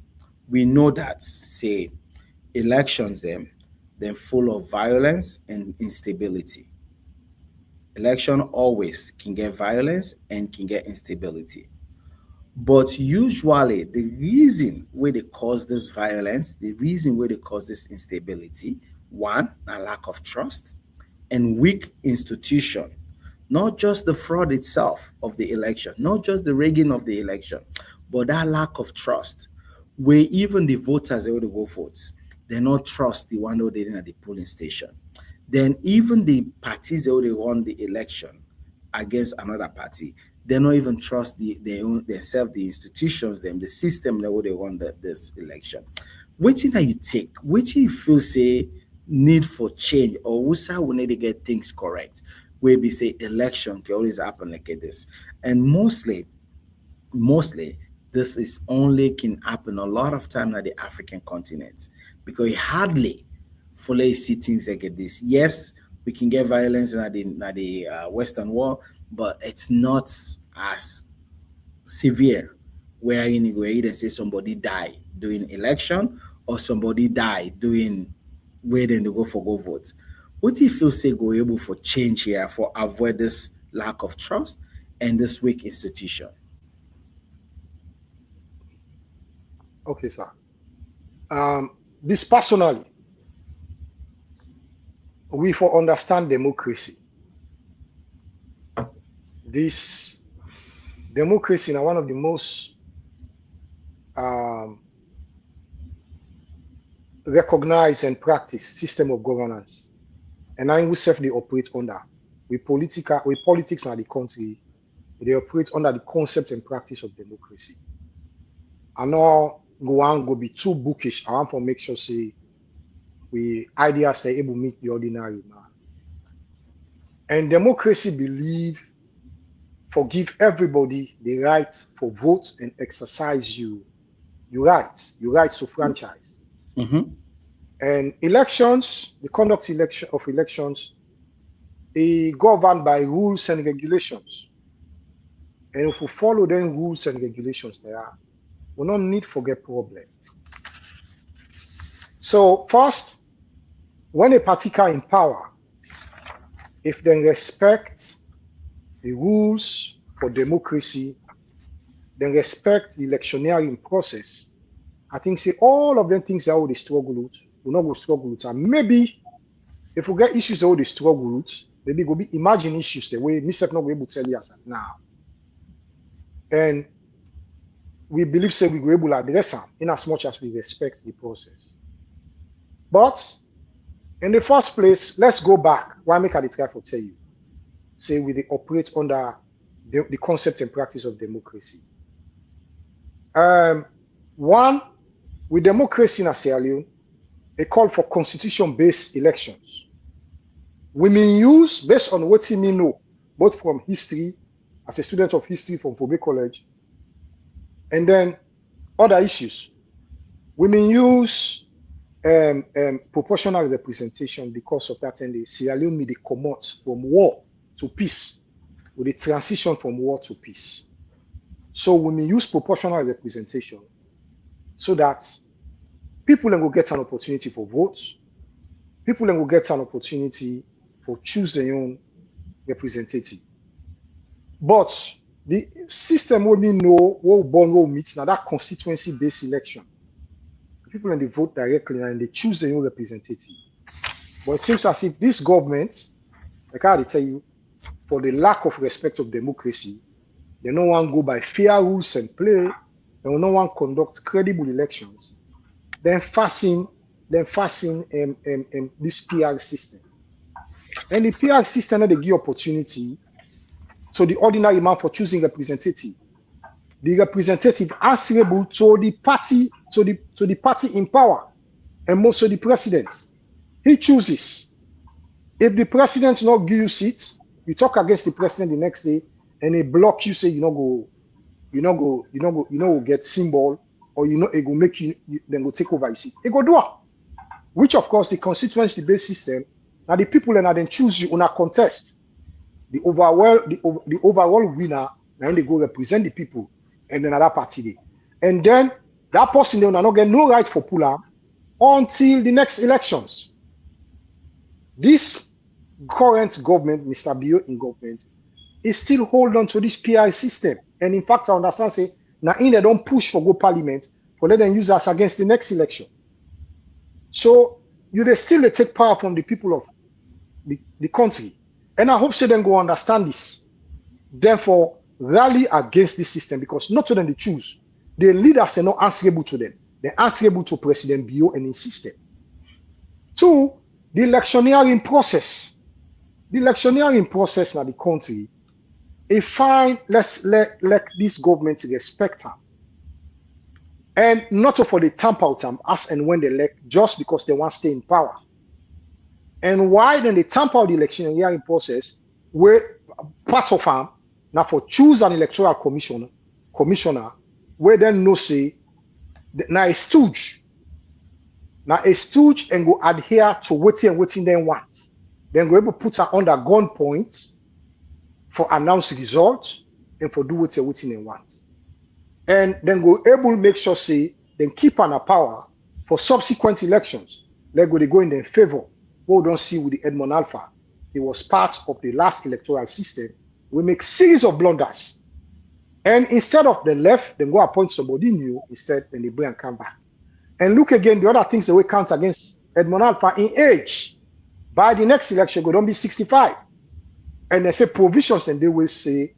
we know that say elections them full of violence and instability. Election always can get violence and can get instability. But usually the reason where they cause this violence, the reason where they cause this instability, one, a lack of trust and weak institution. Not just the fraud itself of the election, not just the rigging of the election, but that lack of trust, where even the voters they want to go vote, they not trust the one who they in at the polling station. Then even the parties that they won the election against another party, they don't even trust their own themselves, the institutions, them, the system that they won this election. Which that you take, which you feel say need for change, or who's we need to get things correct, where we say election can always happen like this. And mostly this is only can happen a lot of time at the African continent, because hardly fully see things like this. Yes, we can get violence in the Western world, but it's not as severe where you go ahead and say somebody die during election or somebody die doing where then they go for go vote. What do you feel say go able for change here for avoid this lack of trust and this weak institution? Okay, sir. This personally, we for understand democracy. This democracy is one of the most recognized and practiced system of governance, and I will self they operate under. We politics in the country, they operate under the concept and practice of democracy. I know go be too bookish. I want to make sure say we ideas are able to meet the ordinary man. And democracy believe forgive everybody the right for vote and exercise your rights to franchise. Mm-hmm. And elections, the conduct of elections, is governed by rules and regulations. And if we follow them rules and regulations there, we don't need to get problem. So first, when a party are in power, if they respect the rules for democracy, then respect the electioneering process, I think say all of them things that they struggle with, will not go struggle with. And maybe if we get issues that they struggle with, maybe go be imagine issues the way Mr. not be able to tell you as now. And we believe say we go able to address them in as much as we respect the process. But in the first place, let's go back. Why make I try to tell you? Say we operate under the concept and practice of democracy. One, with democracy in Sierra Leone, they call for constitution-based elections. We may use, based on what we know, both from history, as a student of history from Kobe College, and then other issues. We may use proportional representation because of that, and the Sierra Leone may come out from war to peace, with the transition from war to peace. So we may use proportional representation so that people will get an opportunity for votes, people will get an opportunity for choose their own representative. But the system will know what born will meet now that constituency-based election. People and they vote directly and they choose their own representative. But it seems as if this government, like I tell you, for the lack of respect of democracy, they no one go by fair rules and play. They will no one conduct credible elections. Then fasten this PR system. And the PR system they give opportunity to the ordinary man for choosing representative. The representative answerable to the party, to the party in power, and most of the president. He chooses. If the president not give you seats, you talk against the president the next day, and they block you, say you go get symbol, or it go make you then go take over your seat. It go do it. Which of course the constituency-based system, now the people and then choose you on a contest. The overall winner, now they go represent the people and then another party day. And then that person they will not get no right for pull-up until the next elections. This current government, Mr. Bio in government, is still hold on to this PI system. And in fact, I understand say Now, in they don't push for go parliament for let them use us against the next election. So they still take power from the people of the country. And I hope so then go understand this. Therefore, rally against this system because not to them they choose. The leaders are not answerable to them. They're answerable to President Bio and his system. Two, the electioneering process. The electioneering process in the country, a fine, let this government respect them. And not for the tamper out them as and when they elect, just because they want to stay in power. And why then they tamper out the electioneering process, where parts of them, now for choose an electoral commissioner, where then no say, now a stooge. Now a stooge and go adhere to waiting they want. Then go able to put her under gunpoint for announce results and for do waiting they want. And then go able to make sure say then keep on a power for subsequent elections. They go in their favor. What we don't see with the Edmond Alpha. He was part of the last electoral system. We make series of blunders. And instead of the left, then go appoint somebody new. Instead, then they bring and come back. And look again, the other things that we count against Edmond Alpha in age. By the next election, go don't be 65. And they say provisions, and they will say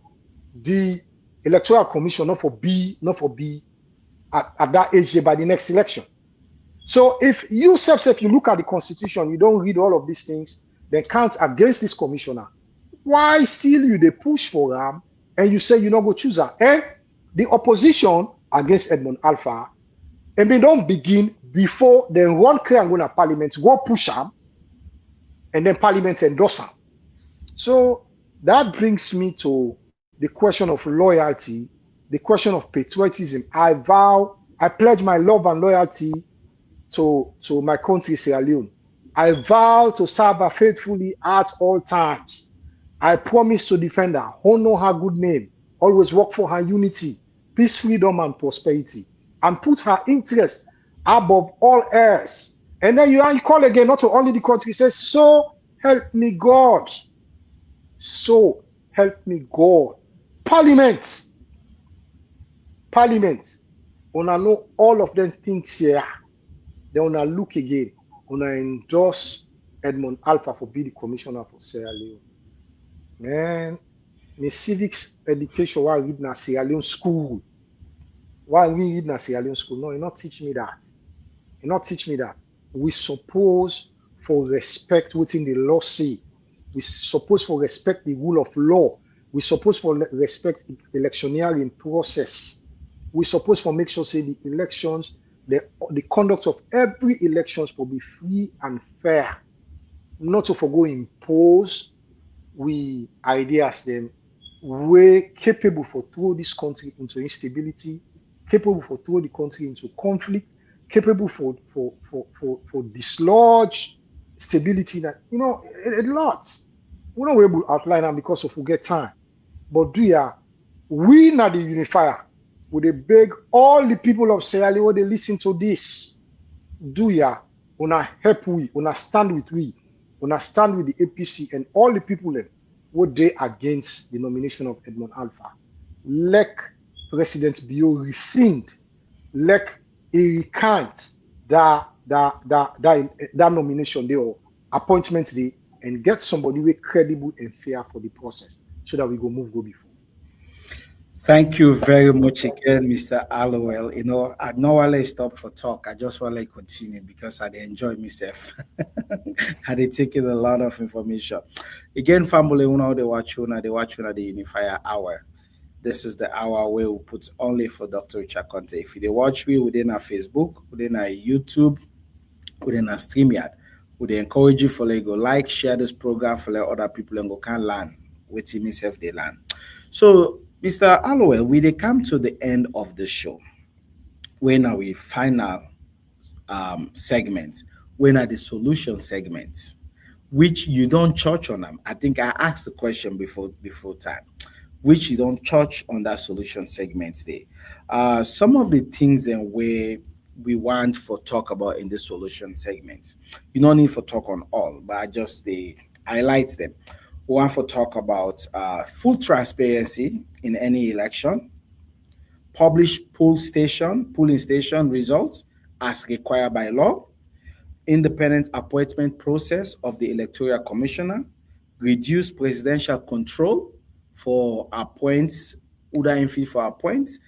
the electoral commission not for be at that age by the next election. So if you look at the constitution, you don't read all of these things, then count against this commissioner. Why still you they push for him and you say you not go choose her? And the opposition against Edmond Alpha, and they don't begin before they run clear and go to parliament, go push him, and then parliament endorse him. So that brings me to the question of loyalty, the question of patriotism. I pledge my love and loyalty to my country, Sierra Leone. I vow to serve her faithfully at all times. I promise to defend her, honor her good name, always work for her unity, peace, freedom, and prosperity, and put her interests above all else. And then you call again, not only the country, says, so help me God. So help me God. Parliament. Una know all of them things here. Then una look again. Una endorse Edmond Alpha for be the commissioner for Sierra Leone. Man, the civics education while read na Sierra Leone school. Why we read na Sierra Leone school? No, you not teach me that. You not teach me that. We suppose for respect within the law say. We suppose for respect the rule of law. We suppose for respect the electioneering process. We suppose for make sure say the elections, the conduct of every elections will be free and fair. Not to forgo impose we ideas them way capable for throw this country into instability, capable for throw the country into conflict, capable for dislodge stability that a lot. We're not able to outline them because of we get time. But we not the unifier. Would they beg all the people of Sierra Leone they listen to this? Una help we, una stand with we, una stand with the APC and all the people that would they against the nomination of Edmond Alpha. Let President Bio rescind, let he recant that nomination day or appointment day and get somebody who credible and fair for the process so that we go before. Thank you very much again, Mr. Allowell. I normally stop for talk. I just want to continue because I enjoy myself. I take in a lot of information. Again, family, they watch the Unifier Hour. This is the hour where we put only for Dr. Chakonte. If they watch me within our Facebook, within our YouTube, within our StreamYard, would encourage you for go like, share this program for let other people and go can learn with himself they learn. So Mr. Allowell, we come to the end of the show. When are we final segment? When are the solution segments? Which you don't touch on them. I think I asked the question before time. Which you don't touch on that solution segments there. Some of the things and where we want for talk about in the solution segments. You don't need for talk on all, but I just highlight them. We want to talk about full transparency in any election, publish polling station results as required by law, independent appointment process of the electoral commissioner, reduce presidential control for appoints, Uda in for appoints,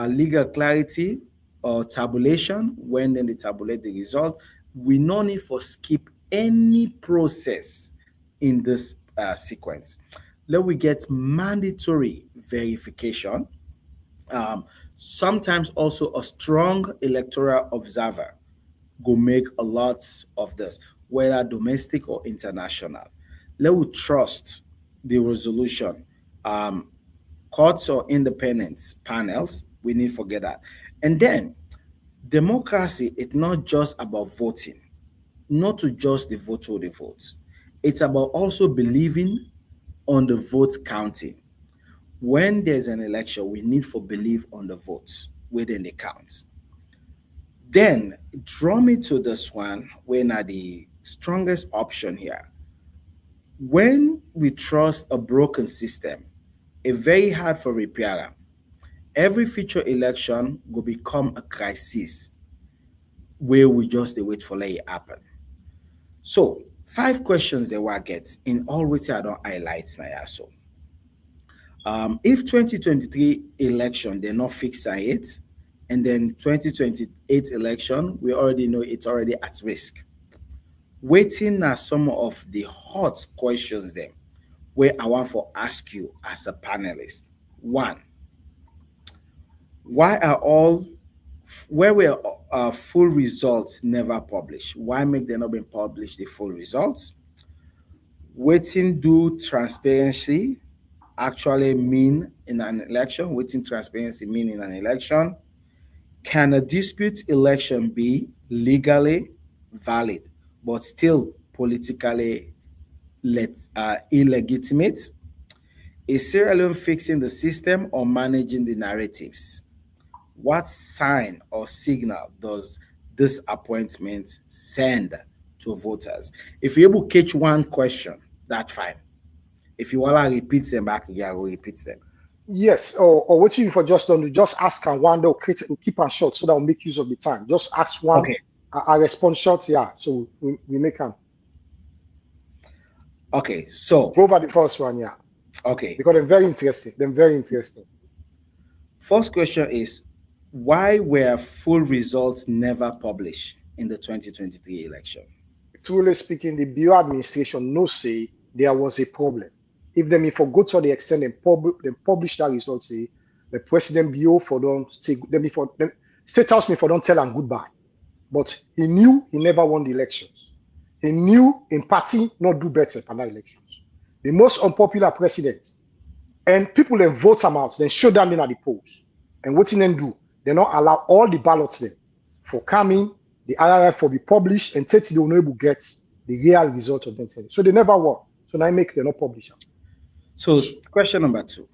legal clarity or tabulation when then they tabulate the result. We no need for skip any process in this sequence. Let we get mandatory verification. Sometimes also a strong electoral observer go make a lot of this, whether domestic or international. Let we trust the resolution. Courts or independent panels, we need to forget that. And then democracy, it's not just about voting, not to just the vote or the vote. It's about also believing on the votes counting. When there's an election, we need to believe on the votes within the count. Then draw me to this one when are the strongest option here. When we trust a broken system, it's very hard for repair. Every future election will become a crisis where we just wait for let it happen. So 5 questions they will get in all which I don't highlight now. So if 2023 election they're not fixed on it, and then 2028 election, we already know it's already at risk. Waiting are some of the hot questions then where I want to ask you as a panelist. 1, why are where were full results never published? Why make them not been published the full results? Waiting do transparency actually mean in an election? Waiting transparency mean in an election? Can a dispute election be legally valid but still politically illegitimate? Is Sierra Leone fixing the system or managing the narratives? What sign or signal does this appointment send to voters? If you're able to catch one question, that's fine. If you want to repeat them back, yeah, we'll repeat them. Yes, or what you for just done, just ask and one, they'll keep on short so that we'll make use of the time. Just ask one, Okay. I respond short, yeah. So we make them. Okay, so Go over the first one, yeah. Okay. Because they're very interesting. First question is, why were full results never published in the 2023 election? Truly speaking, the Bureau administration no say there was a problem. If them if go to the extent they publish that result, say the President Bureau for don't say them for them State House me for don't tell them goodbye. But he knew he never won the elections. He knew in party not do better for that elections. The most unpopular president. And people then vote them out, then show them in at the polls. And what they do, they not allow all the ballots then for coming, the IRF for be published, and 30 they will not able to get the real result of them. So they never won. So now they not publish them. So question number 2.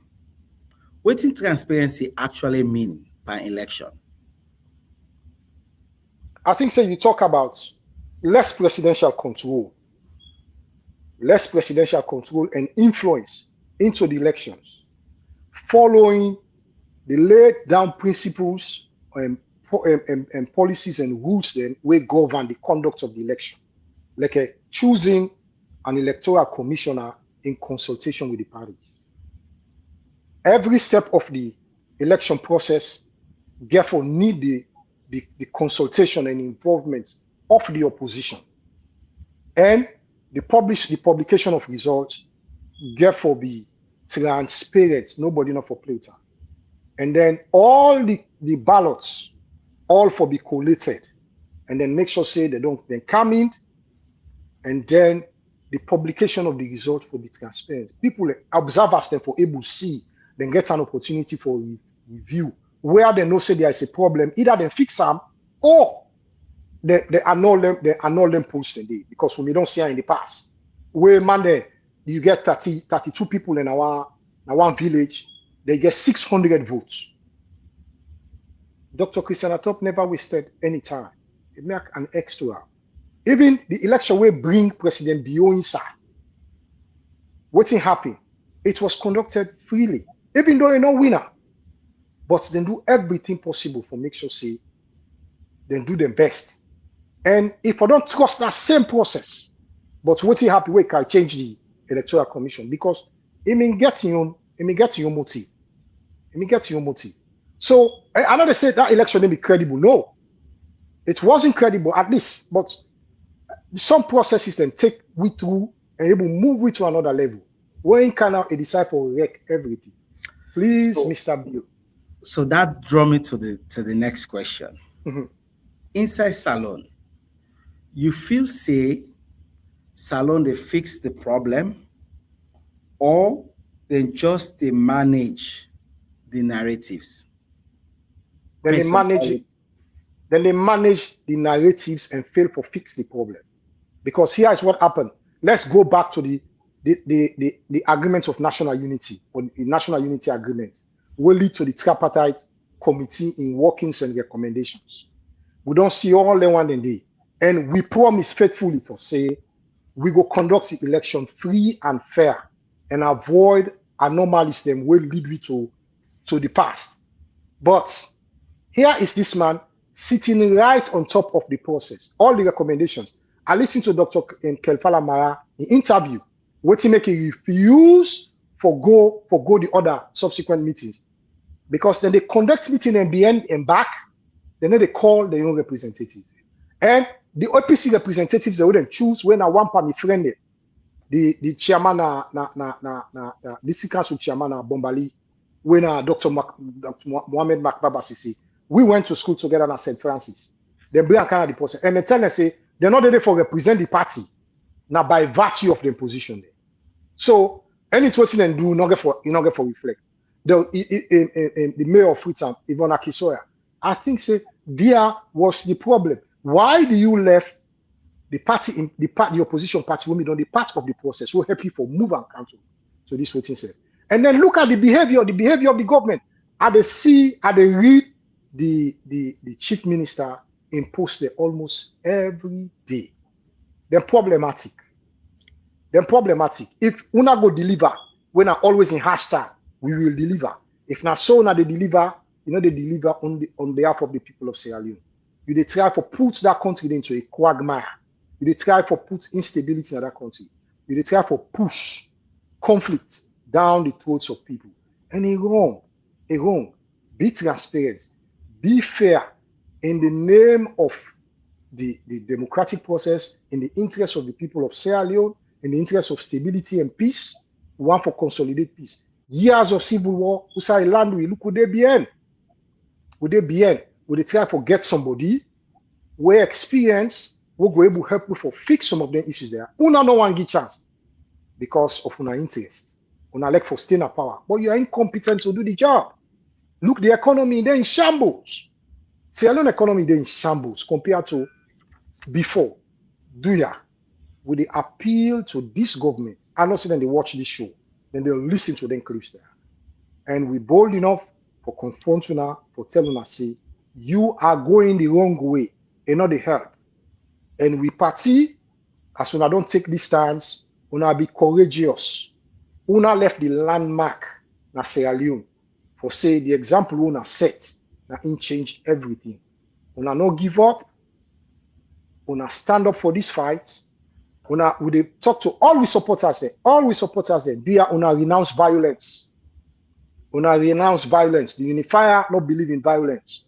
What in transparency actually mean by election? I think you talk about less presidential control and influence into the elections, following the laid down principles and policies and rules then will govern the conduct of the election, like choosing an electoral commissioner in consultation with the parties. Every step of the election process therefore need the consultation and involvement of the opposition, and the publication of results therefore be transparent. Nobody not for play time. And then all the ballots all for be collated, and then make sure say they don't then come in, and then the publication of the result for be transparent. People observers then for able to see, then get an opportunity for review where they know say there is a problem. Either they fix them or they annul them post-day, because we don't see in the past where Monday you get 32 people in our one village, they get 600 votes. Dr. Christian Atop never wasted any time. It make an extra. Even the election will bring President Bio inside. What happened? It was conducted freely, even though you're no winner. but then do everything possible for make sure say then do the best. And if I don't trust that same process, but what happy we can change the electoral commission because it mean get your motive. It mean get your motive. So I know they say that election didn't be credible. No, it wasn't credible at least, but some processes then take we through and able move we to another level. When can now decide for wreck everything? Please, so, Mr. Bill. So that draw me to the next question. Mm-hmm. Inside Salon, you feel say Salon they fix the problem, or then just they manage the narratives? Then they manage it. Then they manage the narratives and fail to fix the problem. Because here is what happened. Let's go back to the agreements of national unity, or the national unity agreement, will lead to the tripartite committee in workings and recommendations. We don't see all the one day. And we promise faithfully to say, we go conduct the election free and fair and avoid anomalies that will lead we to the past. But here is this man sitting right on top of the process, all the recommendations. I listened to Dr. Kelfala Mara in interview, what he make a refuse for go the other subsequent meetings. Because then they conduct meeting and behind and back, then they call their own representatives. And the OPC representatives they wouldn't choose when I want for me friend the chairman the district council chairman Bombali, when Dr. Mohamed Makbaba Sisi. We went to school together at St. Francis. They bring kind of the process. And they tell us say they're not there for represent the party. Now by virtue of their position there. So anything they do not get for reflect. The mayor of Freetown, Yvonne Akisoya, I think say there was the problem. Why do you left the party in the opposition party women on the part of the process so happy for move and counter to this waiting said? And then look at the behavior of the government. At the read the chief minister impose there almost every day. They're problematic. If una go deliver, when I always in hashtag, we will deliver. If not so, now they deliver, they deliver on behalf of the people of Sierra Leone. You they try to put that country into a quagmire. You they try to put instability in that country. You they try to push conflict down the throats of people. And it's wrong. Be transparent. Be fair in the name of the democratic process, in the interest of the people of Sierra Leone, in the interest of stability and peace. We want for consolidated peace. Years of civil war, who say land we look would they be in? Would they try to get somebody where experience will go able to help you for fix some of the issues there? Una no one get chance because of una interest. Una like for staying at power, but you are incompetent to do the job. Look, the economy they're in shambles. Sierra Leone economy they're in shambles compared to before. Would they appeal to this government? I know then they watch this show, then they'll listen to them clips there. And we bold enough for confronting her, for telling her, say, you are going the wrong way and not the help. And we party, as soon as don't take this stance, una be courageous. Una left the landmark na Sierra Leone for say the example una set na in change everything. Una no give up. Una stand up for this fight. Una would they talk to all we supporters there. All we supporters there. They are una renounce violence. Una renounce violence. The Unifier not believe in violence,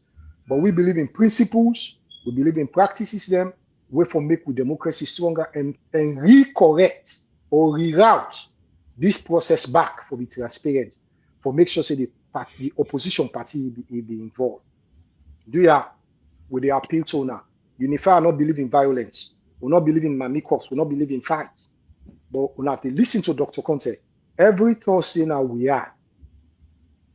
but we believe in principles. We believe in practices them. Way for make with democracy stronger and recorrect or reroute this process back for the transparent, for make sure say the opposition party be involved. With the appeal to now, Unifier not believe in violence. We not believe in mamikos. We not believe in fights. But we have to listen to Dr. Conte. Every Thursday now we are.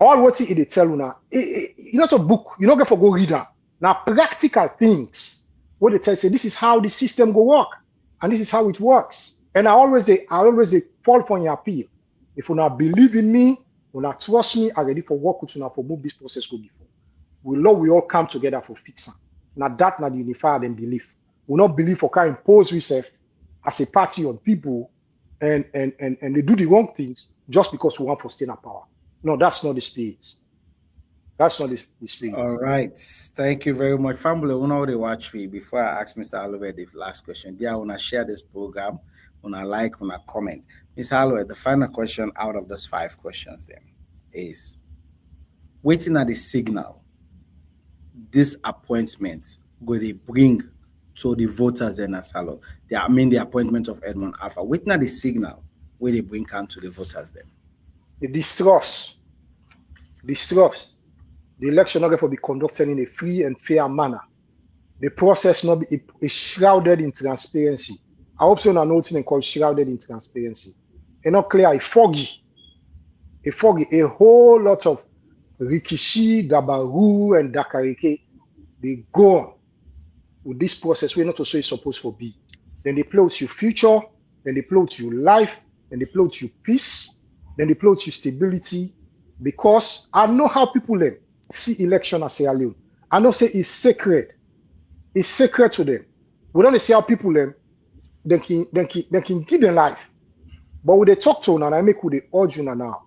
All what he tell you now, it's not a book. You're not going to go read them. Now practical things. What they tell you, say, this is how the system go work. And this is how it works. And I always fall for your appeal. If you not believe in me, you not trust me, I'm ready for work with you now for move this process go before. We all come together for fixing. Now that not the Unifier then believe. We not believe for can impose ourselves as a party on people and they do the wrong things just because we want to stay in power. No, that's not the state. That's not the spirit. All right. Thank you very much. Family, we know they watch me. Before I ask Mr. Holloway the last question, I want to share this program, want to like, want to comment. Mr. Holloway, the final question out of those 5 questions then is waiting at the signal this appointment go they bring to the voters in Asalo. The appointment of Edmond Alpha. Waiting at the signal where they bring come to the voters then. The distrust. The election not going to be conducted in a free and fair manner. The process not be is shrouded in transparency. I hope so. Not nothing called shrouded in transparency. And not clear, a foggy, a whole lot of Rikishi, Dabaru, and Dakareke. They go on with this process. We're not also supposed to be. Then they play with your future. Then they play with your life. Then they play with your peace. Then they play with your stability. Because I know how people see election as Sierra Leone. I know say it's sacred. It's sacred to them. We don't see how people they can give their life. But when they talk to us and I make with the urge now,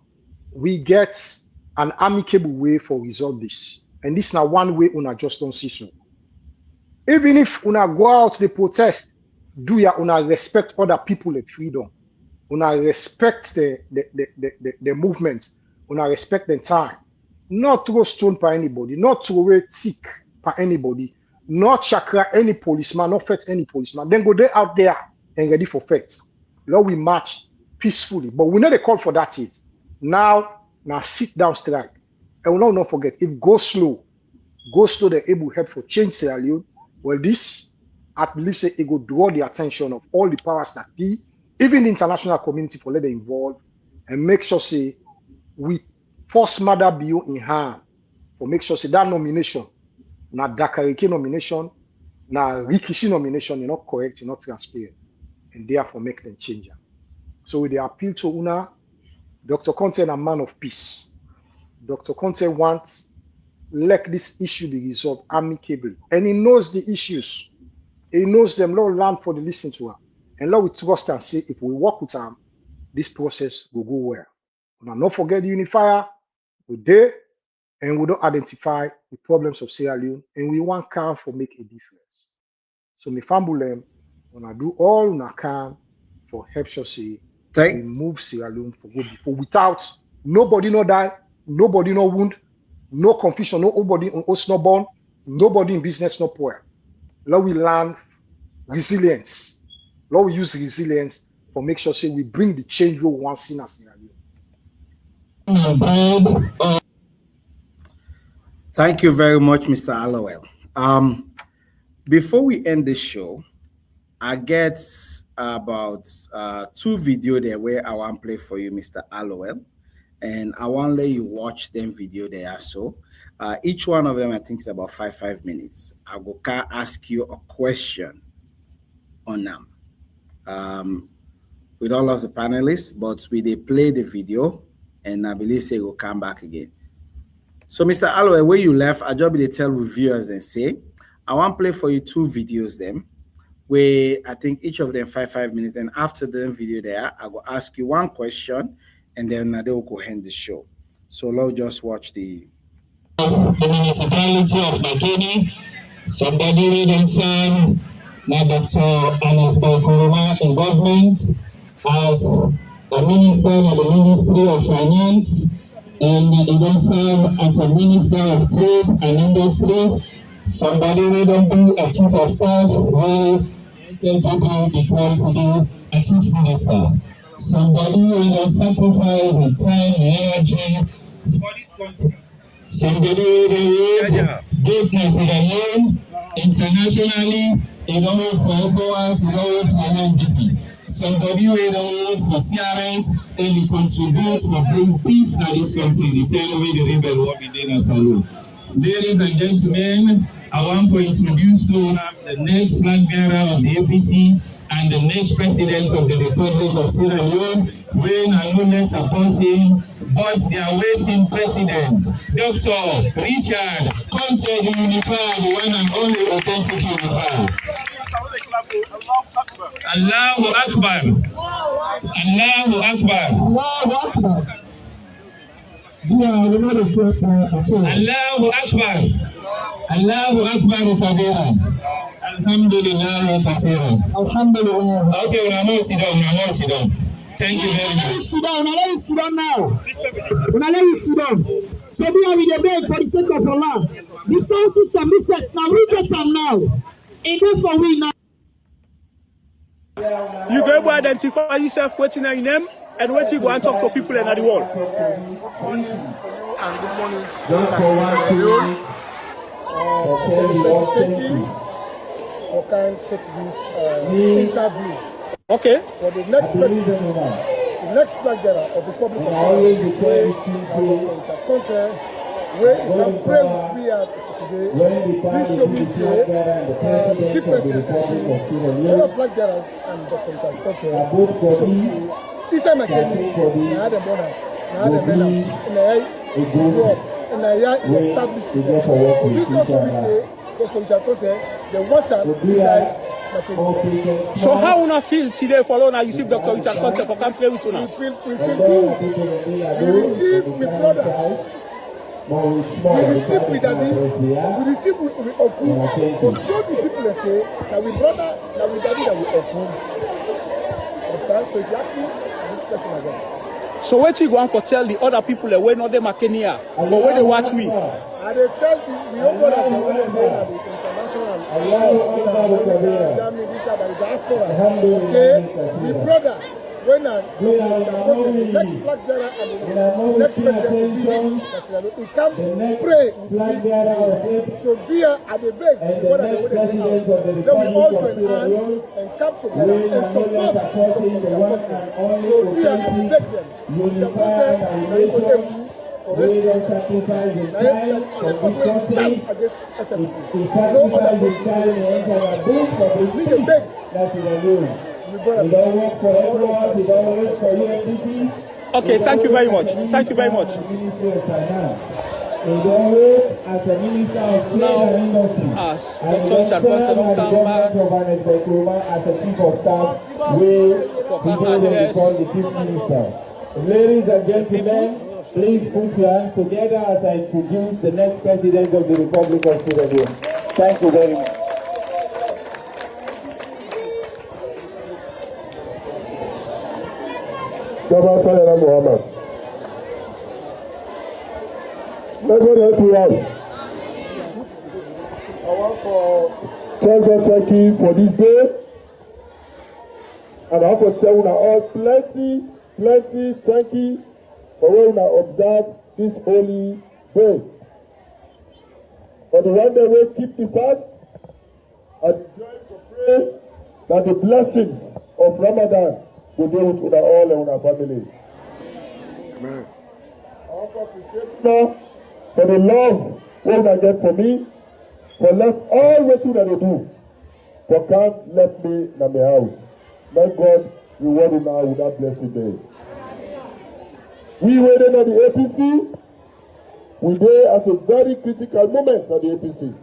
we get an amicable way for resolve this. And this is not one way una just don't see so. Even if una go out the protest, do ya una respect other people and freedom. Una respect the movement. Una respect the time. Not throw stone by anybody, not throw away tick by anybody, not chakra any policeman, not fetch any policeman. Then go there out there and ready for facts. Lord, we march peacefully. But we know they call for that yet. Now sit down strike. And we'll not forget, if go slow, they're able to help for change Sierra Leone. Well, this, I believe, say it will draw the attention of all the powers that be, even the international community for let them involve, and make sure, say, we force mother bill in hand, for make sure, say, that nomination, na Dakareke nomination, na Rikishi nomination, you're not correct, you're not transparent, and therefore make them change. So with the appeal to Una, Dr. Conte is a man of peace. Dr. Conte wants let this issue be resolved amicably. And he knows the issues. He knows them. Lord, learn for the listen to him. And Lord, we trust and say, if we work with him, this process will go well. Now, not forget the unifier. We're there, and we don't identify the problems of Sierra Leone, and we want can for make a difference. So, me fambulem, when I do all I can for help say we move Sierra Leone for good before without nobody no die, nobody no wound, no confusion, nobody on us no born, nobody in business no poor. Lord, we learn resilience. Lord, we use resilience for make sure say we bring the change we want in Sierra Leone. Thank you very much, Mr. Holloway. Before we end this show, I get about 2 videos there where I want to play for you, Mr. Holloway. And I want to let you watch them video there. So each one of them, I think, is about 5 minutes. I will ask you a question on them with all of the panelists, but we they play the video, and I believe they will come back again. So, Mr. Holloway, where you left, I just be to tell viewers and say, I want to play for you 2 videos them, where I think each of them 5 minutes, and after the video there, I will ask you 1 question, and then they will go end the show. So let's just watch the municipality of Makeni. Somebody read and sang now Dr. Anas Kuruma in government as a minister of the Ministry of Finance, and he then serve as a Minister of Trade and Industry. Somebody read and be a Chief of Staff who SLPP declared to be a Chief Minister. Somebody will sacrifice the time and energy for this country. Somebody will give President internationally, in order for ECOWAS, in order for INDP. Somebody will for CRS and he contribute for bring peace to this country. The tell away the rebel what we did in Salou. Ladies and gentlemen, I want to introduce to the next flag bearer of the APC and the next president of the Republic of Sierra Leone, when I know let's support him, but the awaiting president, Dr. Richard Conte, the Unifier, the one and only authentic Unifier. Allahu Akbar. Allahu Akbar. Allahu Akbar. Allahu Akbar. Allahu Akbar kabira. Alhamdulillah kathira. Alhamdulillah. Okay, now sit down. Thank you very much. Let us sit down now. Let us sit down. So we are with the beg for the sake of Allah. The sound system, this sets now. We get some now. Enough for we now. You go able to identify yourself, what's in your name, and what you go and talk to people in the world. And good morning. Thank take this interview. Okay. For the next president, the next flag bearer of the Republic of Content, where you can pray with me today. Please show me differences between all of flag bearers and Dr. Content. Show me this time again, I had a brother, I had a man, and I grew up, and I established myself. So this also we say, Dr. Content, the water inside. So how you feel today for Lona you see Dr. Richard Conte for come play with you now? We feel good. We receive my brother. We receive with daddy. We receive with Oku. For show the people they say that we brother, that we daddy, that we Oku. Understand? So if you ask me, this question again. So what you going for tell the other people that we're not them Kenya, but when they watch we? And they tell the Yogo that they want to go at the international, Germany, this, that, the diaspora. They say, the brother, when the next flag bearer and the next president will be, he can pray with me. So dear, at the beg, what are they going to do? Then we all join hands and come together and support Dr. Chapote. So dear, I beg them, Chapote, for this against SMP. No other person. We can beg. Okay, thank you very much. Thank you very much. Now, as Dr. Richard Conte don't come back as a chief of staff, ladies and gentlemen, please put your hands together as I introduce the next president of the Republic of Sierra Leone. Thank you very much. Muhammad. Everybody help me out. I want for thank you for this day. And I want to tell you all plenty thank you for when we observe this holy day. For the one day we keep the fast and join to pray that the blessings of Ramadan will be with all and our families. Amen. I want to appreciate now for the love what I get for me, for left all what that they do, for come left me in my house. May God reward you now with that blessed day. We waited at the APC. We were at a very critical moment at the APC.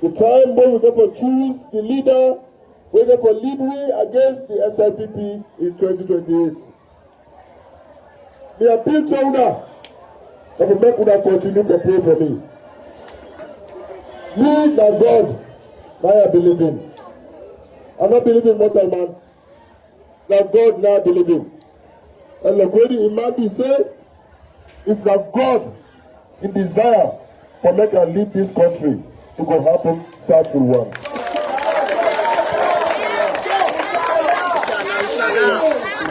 The time when we go for choose the leader, we go for lead way against the SLPP in 2028. The appeal to Una that will make Una continue to pray for me. Me, that God, I believe in. I'm not believing mortal man. That God now believe in. And like when the Imam say, if that God in desire for make and lead this country, it will happen sad one.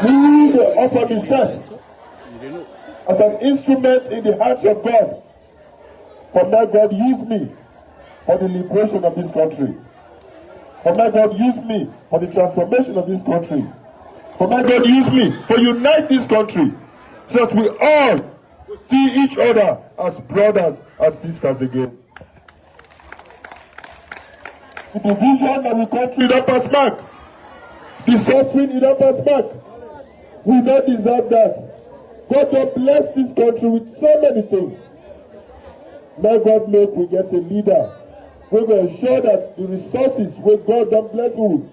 We will offer myself as an instrument in the hands of God. For now God use me for the liberation of this country. For now God use me for the transformation of this country. For now God use me to unite this country so that we all see each other as brothers and sisters again. The division of the country don't pass back. The suffering it don't pass back. We don't deserve that. God will bless this country with so many things. May God make we get a leader. We will ensure that the resources where God don't bless you,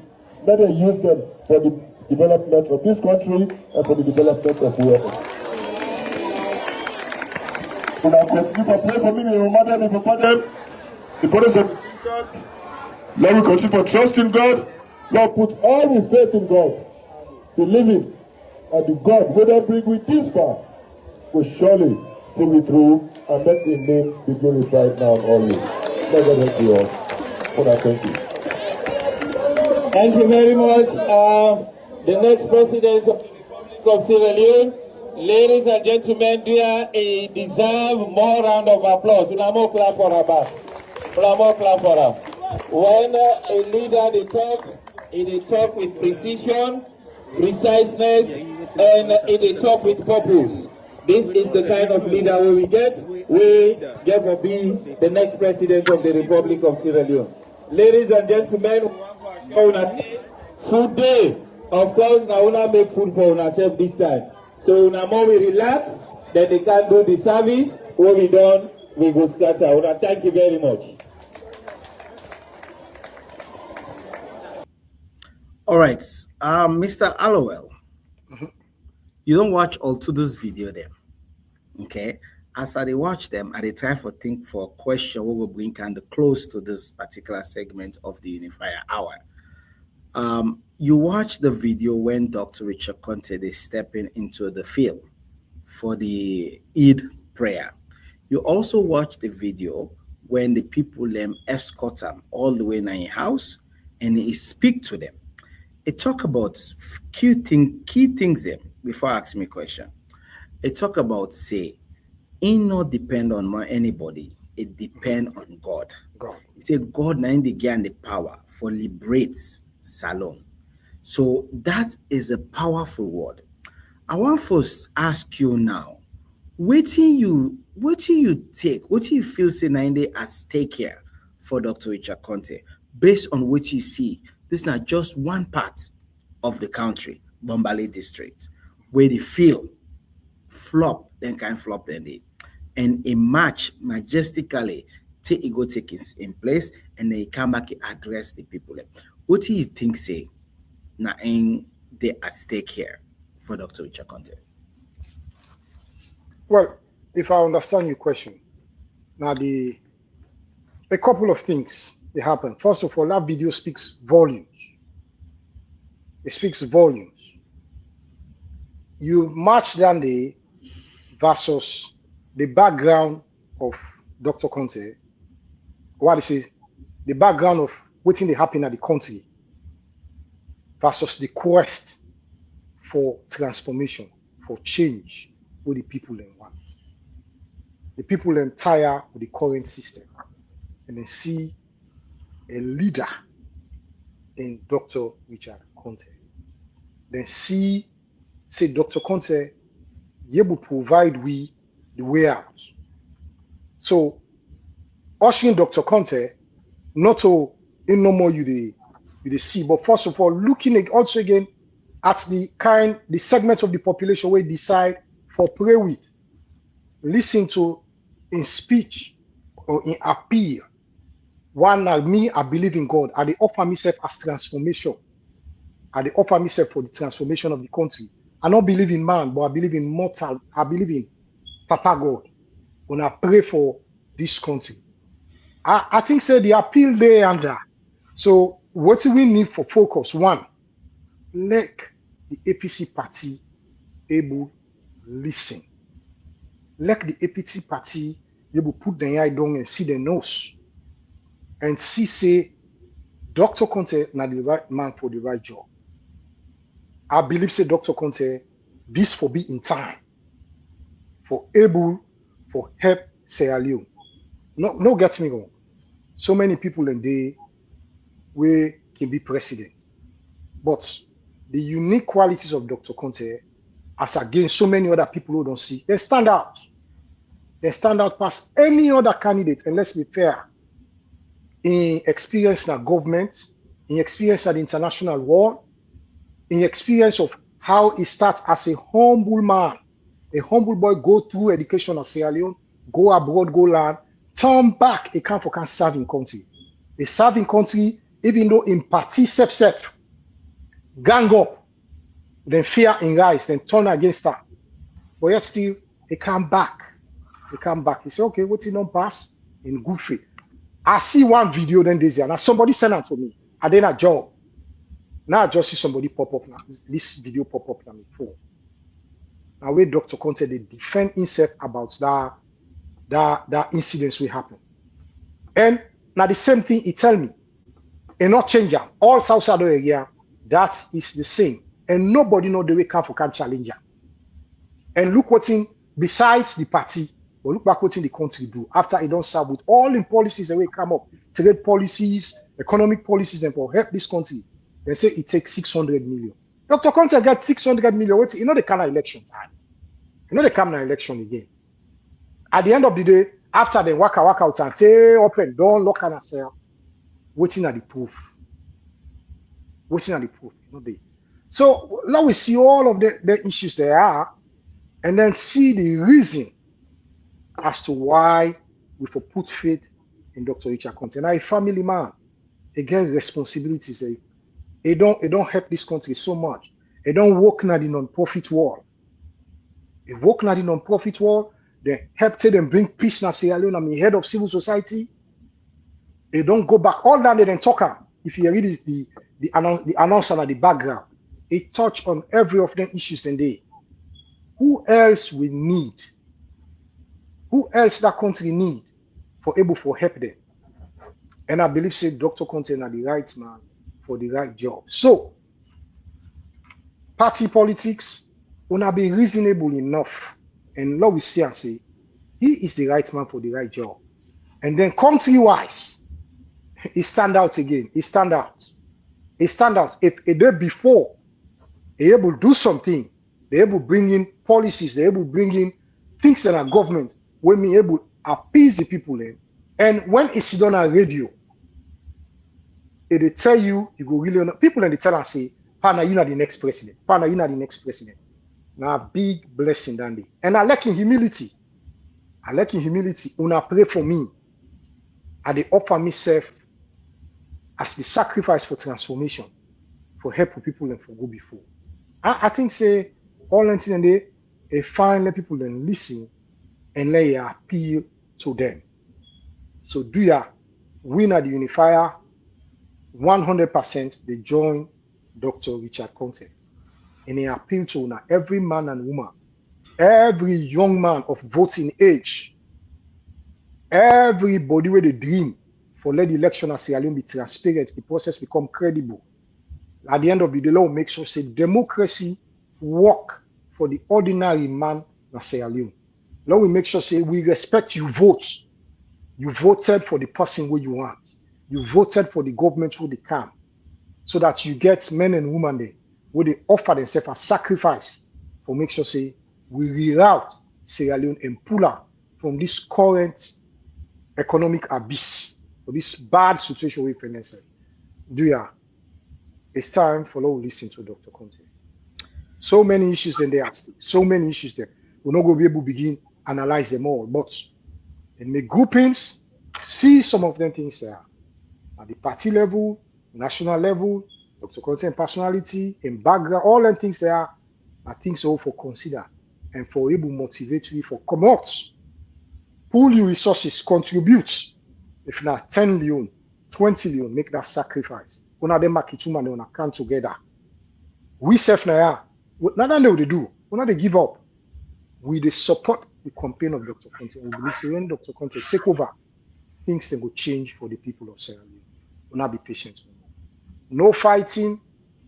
let them use them for the development of this country and for the development of world. When I continue to pray for me, remember them, prepare them. The brothers and sisters, Lord, we continue to trust in God. Lord, put all we faith in God, believing, and the God, whether bring with this far, will surely see me through and make His name be glorified now and always. Let God help you all. Father, thank you. Thank you very much. The next president of the Republic of Sierra Leone, ladies and gentlemen, they deserve more round of applause. Una more clap for her back. Una more clap for her. When a leader they talk with precision, preciseness, and they talk with purpose. This is the kind of leader we get. We get to be the next president of the Republic of Sierra Leone. Ladies and gentlemen, food day. Of course, now we make food for ourselves this time. So now more we relax, then they can do the service. When we done, we go scatter. Thank you very much. All right, Mr. Allowell, you don't watch all to this video them, okay? As I watch them, I try to think for a question we will bring kind of close to this particular segment of the Unifier Hour. You watch the video when Dr. Richard Conte is stepping into the field for the Eid prayer. You also watch the video when the people escort him all the way in his house and he speak to them. It talk about key things there before I ask me a question. It talk about say, it not depend on anybody. It depend on God. It say God na the gain the power for liberates Salon. So that is a powerful word. I want to ask you now, what do you take? What do you feel say na at stake here for Dr. Richard Conte based on what you see? This is not just one part of the country, Bombale district, where they feel flop, then can flop then they. And a match majestically take in place and they come back and address the people. What do you think say na they at stake here for Dr. Richard Conte? Well, if I understand your question, now a couple of things they happen. First of all, that video speaks volumes. It speaks volumes. You match down the versus the background of Dr. Conte, what is it? The background of what's happening at the country versus the quest for transformation, for change, what the people then want. The people then tired with the current system and they see a leader in Dr. Richard Conte. Then say Dr. Conte, you will provide we the way out. So, ushering Dr. Conte, not to in no more you see, but first of all, looking at also again at the segment of the population where decide for pray with, listen to in speech or in appeal. One like me, I believe in God. I offer myself as transformation. I offer myself for the transformation of the country. I don't believe in man, but I believe in mortal. I believe in Papa God. When I pray for this country, I think say the appeal there and there. So what do we need for focus? One, let the APC party able listen. Let the APC party able put their eye down and see the nose. And see say Dr. Conte na the right man for the right job. I believe say Dr. Conte, this for be in time for able for help Sierra Leone. No get me wrong. So many people in there we can be president. But the unique qualities of Dr. Conte, as against so many other people who don't see, they stand out. They stand out past any other candidate, and let's be fair. In experience in government, in experience at the international world, in experience of how he starts as a humble man, a humble boy, go through education at Sierra Leone, go abroad, go land, turn back, he can serve in country. They serve in country, even though in party self, gang up, then fear in rise, then turn against her. But yet still, he come back He come back. He say, okay, what's in on pass? In good faith. I see one video then this year. Now somebody sent it to me. I did a job. Now I just see somebody pop up now. This video pop up on my phone. Now where Dr. Conte they defend himself about that incidents will happen. And now the same thing he tell me. And not change am. All South Side area, that is the same. And nobody know the way can challenge am. And look what's in besides the party, but look back what's in the country do after it don't serve with all the policies that will come up, trade policies, economic policies, and for help this country. They say it takes 600 million. Dr. Conte got 600 million. What's you know the kind of election time. You know they come now election again. At the end of the day, after they work out and say up and down, look at yourself, waiting at the proof. Waiting at the proof. You know, so now we see all of the issues there are, and then see the reason as to why we for put faith in Dr. Richard Conte. Now, a family man, again, responsibilities. They don't help this country so much. They don't work now the non-profit world. They work now the non-profit world. They help them bring peace na Sierra Leone. I'm the head of civil society. They don't go back. All that they then talk about. If you read the announcer at the background, it touch on every of them issues and they. Who else we need? Who else that country need for able for help them? And I believe say Dr. Conte are the right man for the right job. So party politics will be reasonable enough. And Lord we see and say, he is the right man for the right job. And then country-wise, he stand out again. He stand out. He stand out. If a day before, they able to do something, they able to bring in policies, they able to bring in things that are government, when we able to appease the people then. And when it's done on radio, they tell you go really know. People and they tell and say, Pana, you're not the next president. Pana, you're not the next president. Now, a big blessing, Dandy. And I like in humility. I like in humility. Una pray for me. I they offer myself as the sacrifice for transformation, for help for people and for go before. I think say all until and they find let people then listen and let you appeal to them. So do ya win at the Unifier 100% they join Dr. Richard Conte. And they appeal to now every man and woman, every young man of voting age, everybody with a dream for let the election as Sierra Leone be transparent, the process become credible. At the end of the day, law make sure say democracy work for the ordinary man in Sierra Leone. Law we make sure say we respect you vote. You voted for the person who you want. You voted for the government who they come. So that you get men and women there where they offer themselves a sacrifice for make sure say we reroute Sierra Leone and pull out from this current economic abyss, or this bad situation we find ourselves. It's time for us to listen to Dr. Conte. So many issues in there, so many issues there. We're not going to be able to begin analyze them all, but in the groupings, see some of them things there. At the party level, national level, Dr. Conte and personality, and background, all them things there are things all for consider and for able motivate you for come out, pull your resources, contribute. If not 10 million, 20 million, make that sacrifice. One of them make it two man on account together. We self now, not only they do, we not they give up. We they support the campaign of Dr. Conte. We believe when Dr. Conte take over, things then go change for the people of Sierra Leone. We not be patient. No fighting,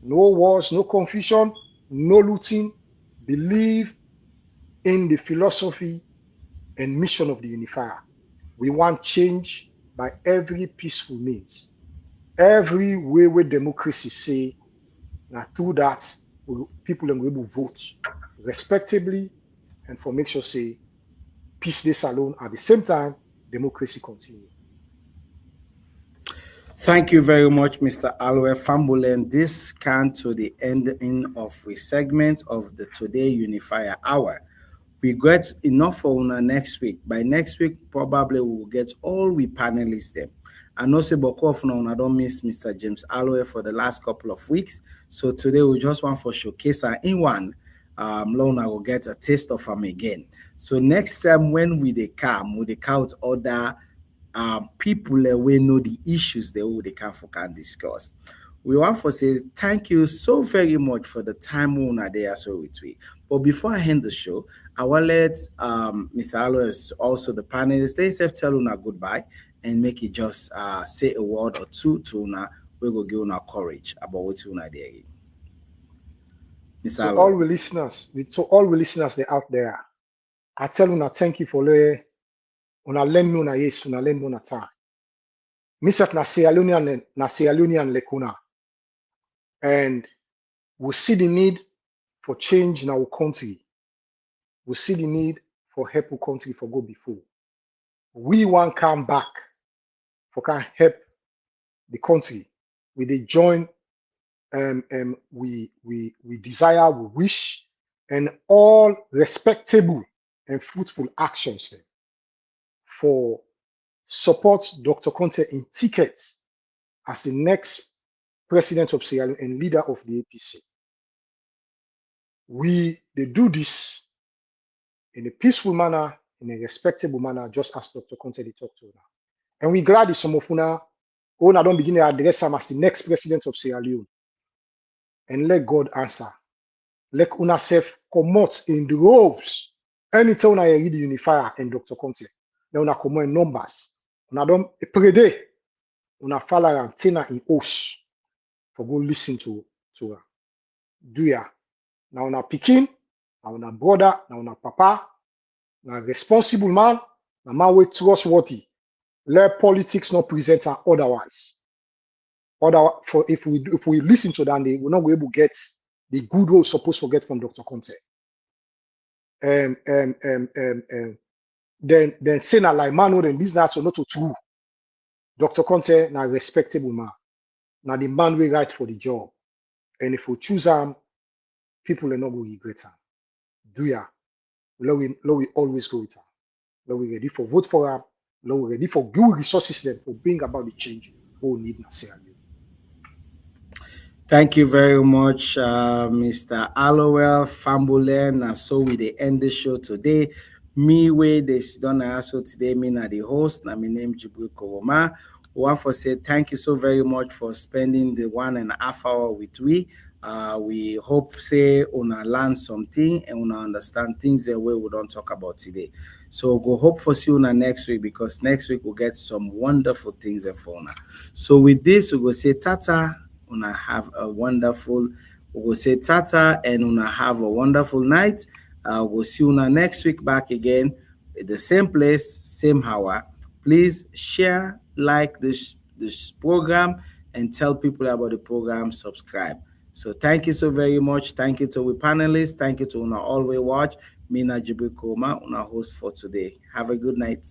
no wars, no confusion, no looting. Believe in the philosophy and mission of the Unifier. We want change by every peaceful means. Every way where democracy say, now through that, people are able to vote respectably and for make sure say peace this alone at the same time, democracy continue. Thank you very much, Mr. Alwe Fambulen. This comes to the ending of the segment of the Today Unifier Hour. We get enough for una next week. By next week, probably we will get all we panelists there. I know say Boko of una don't miss Mr. James Alwe for the last couple of weeks. So today we just want for showcase our in one Lona will get a taste of them again. So next time when we come with other people we know the issues they can for can discuss. We want to say thank you so very much for the time we are there so with we. But before I end the show, I will let Mr. Alois, also the panelists, they say tell Una goodbye and make it just say a word or two to Una. We will give Una courage about what Una there. Mr. So Alois. all we listeners they out there, I tell Una thank you for Una lend me una yes, una lend me una time. Misat na Sierra Leonean lekuna. And we see the need for change in our country. We see the need for help our country for go before. We want come back for can help the country. We they join we desire, we wish, and all respectable and fruitful actions for support Dr. Conte in tickets as the next president of Sierra Leone and leader of the APC. They do this in a peaceful manner, in a respectable manner, just as Dr. Conte they talked to now. And we're glad that some of una don't begin to address him as the next president of Sierra Leone. And let God answer. Let una self come out in the robes. Anytime I read the Unifier and Dr. Conte, then una come in numbers. Una don't pray una follow and tina in oath for go listen to her. Do ya? Now una pikin, now una brother, now una papa, now responsible man, now man we trustworthy. Let politics not present her otherwise. For if we listen to that, we're not going to be able to get the good role supposed to get from Dr. Conte. Then say na like man or business or not to true. Dr. Conte na respectable man. Now the man we right for the job. And if we choose him, people are not going to regret him. Do ya? Lord, we always go with him. Lord, we ready for vote for him. Lord, we ready for good resources then to bring about the change we need in Sierra Leone. Thank you very much, Mr. Allowell Fambulen. And so we end the show today. Me way this done also today. Me na the host. Na my name Jibril Koroma. Want for say thank you so very much for spending the 1.5 hours with we. We hope say una learn something and una understand things that we don't talk about today. So go hope for see una next week because next week we'll get some wonderful things and for una. So with this we will say tata. Una have a wonderful. We will say tata and una have a wonderful night. We'll see una next week back again at the same place, same hour. Please share, like this program, and tell people about the program. Subscribe. So thank you so very much. Thank you to we panelists. Thank you to una always watch. Mina Jibril Koma, una host for today. Have a good night.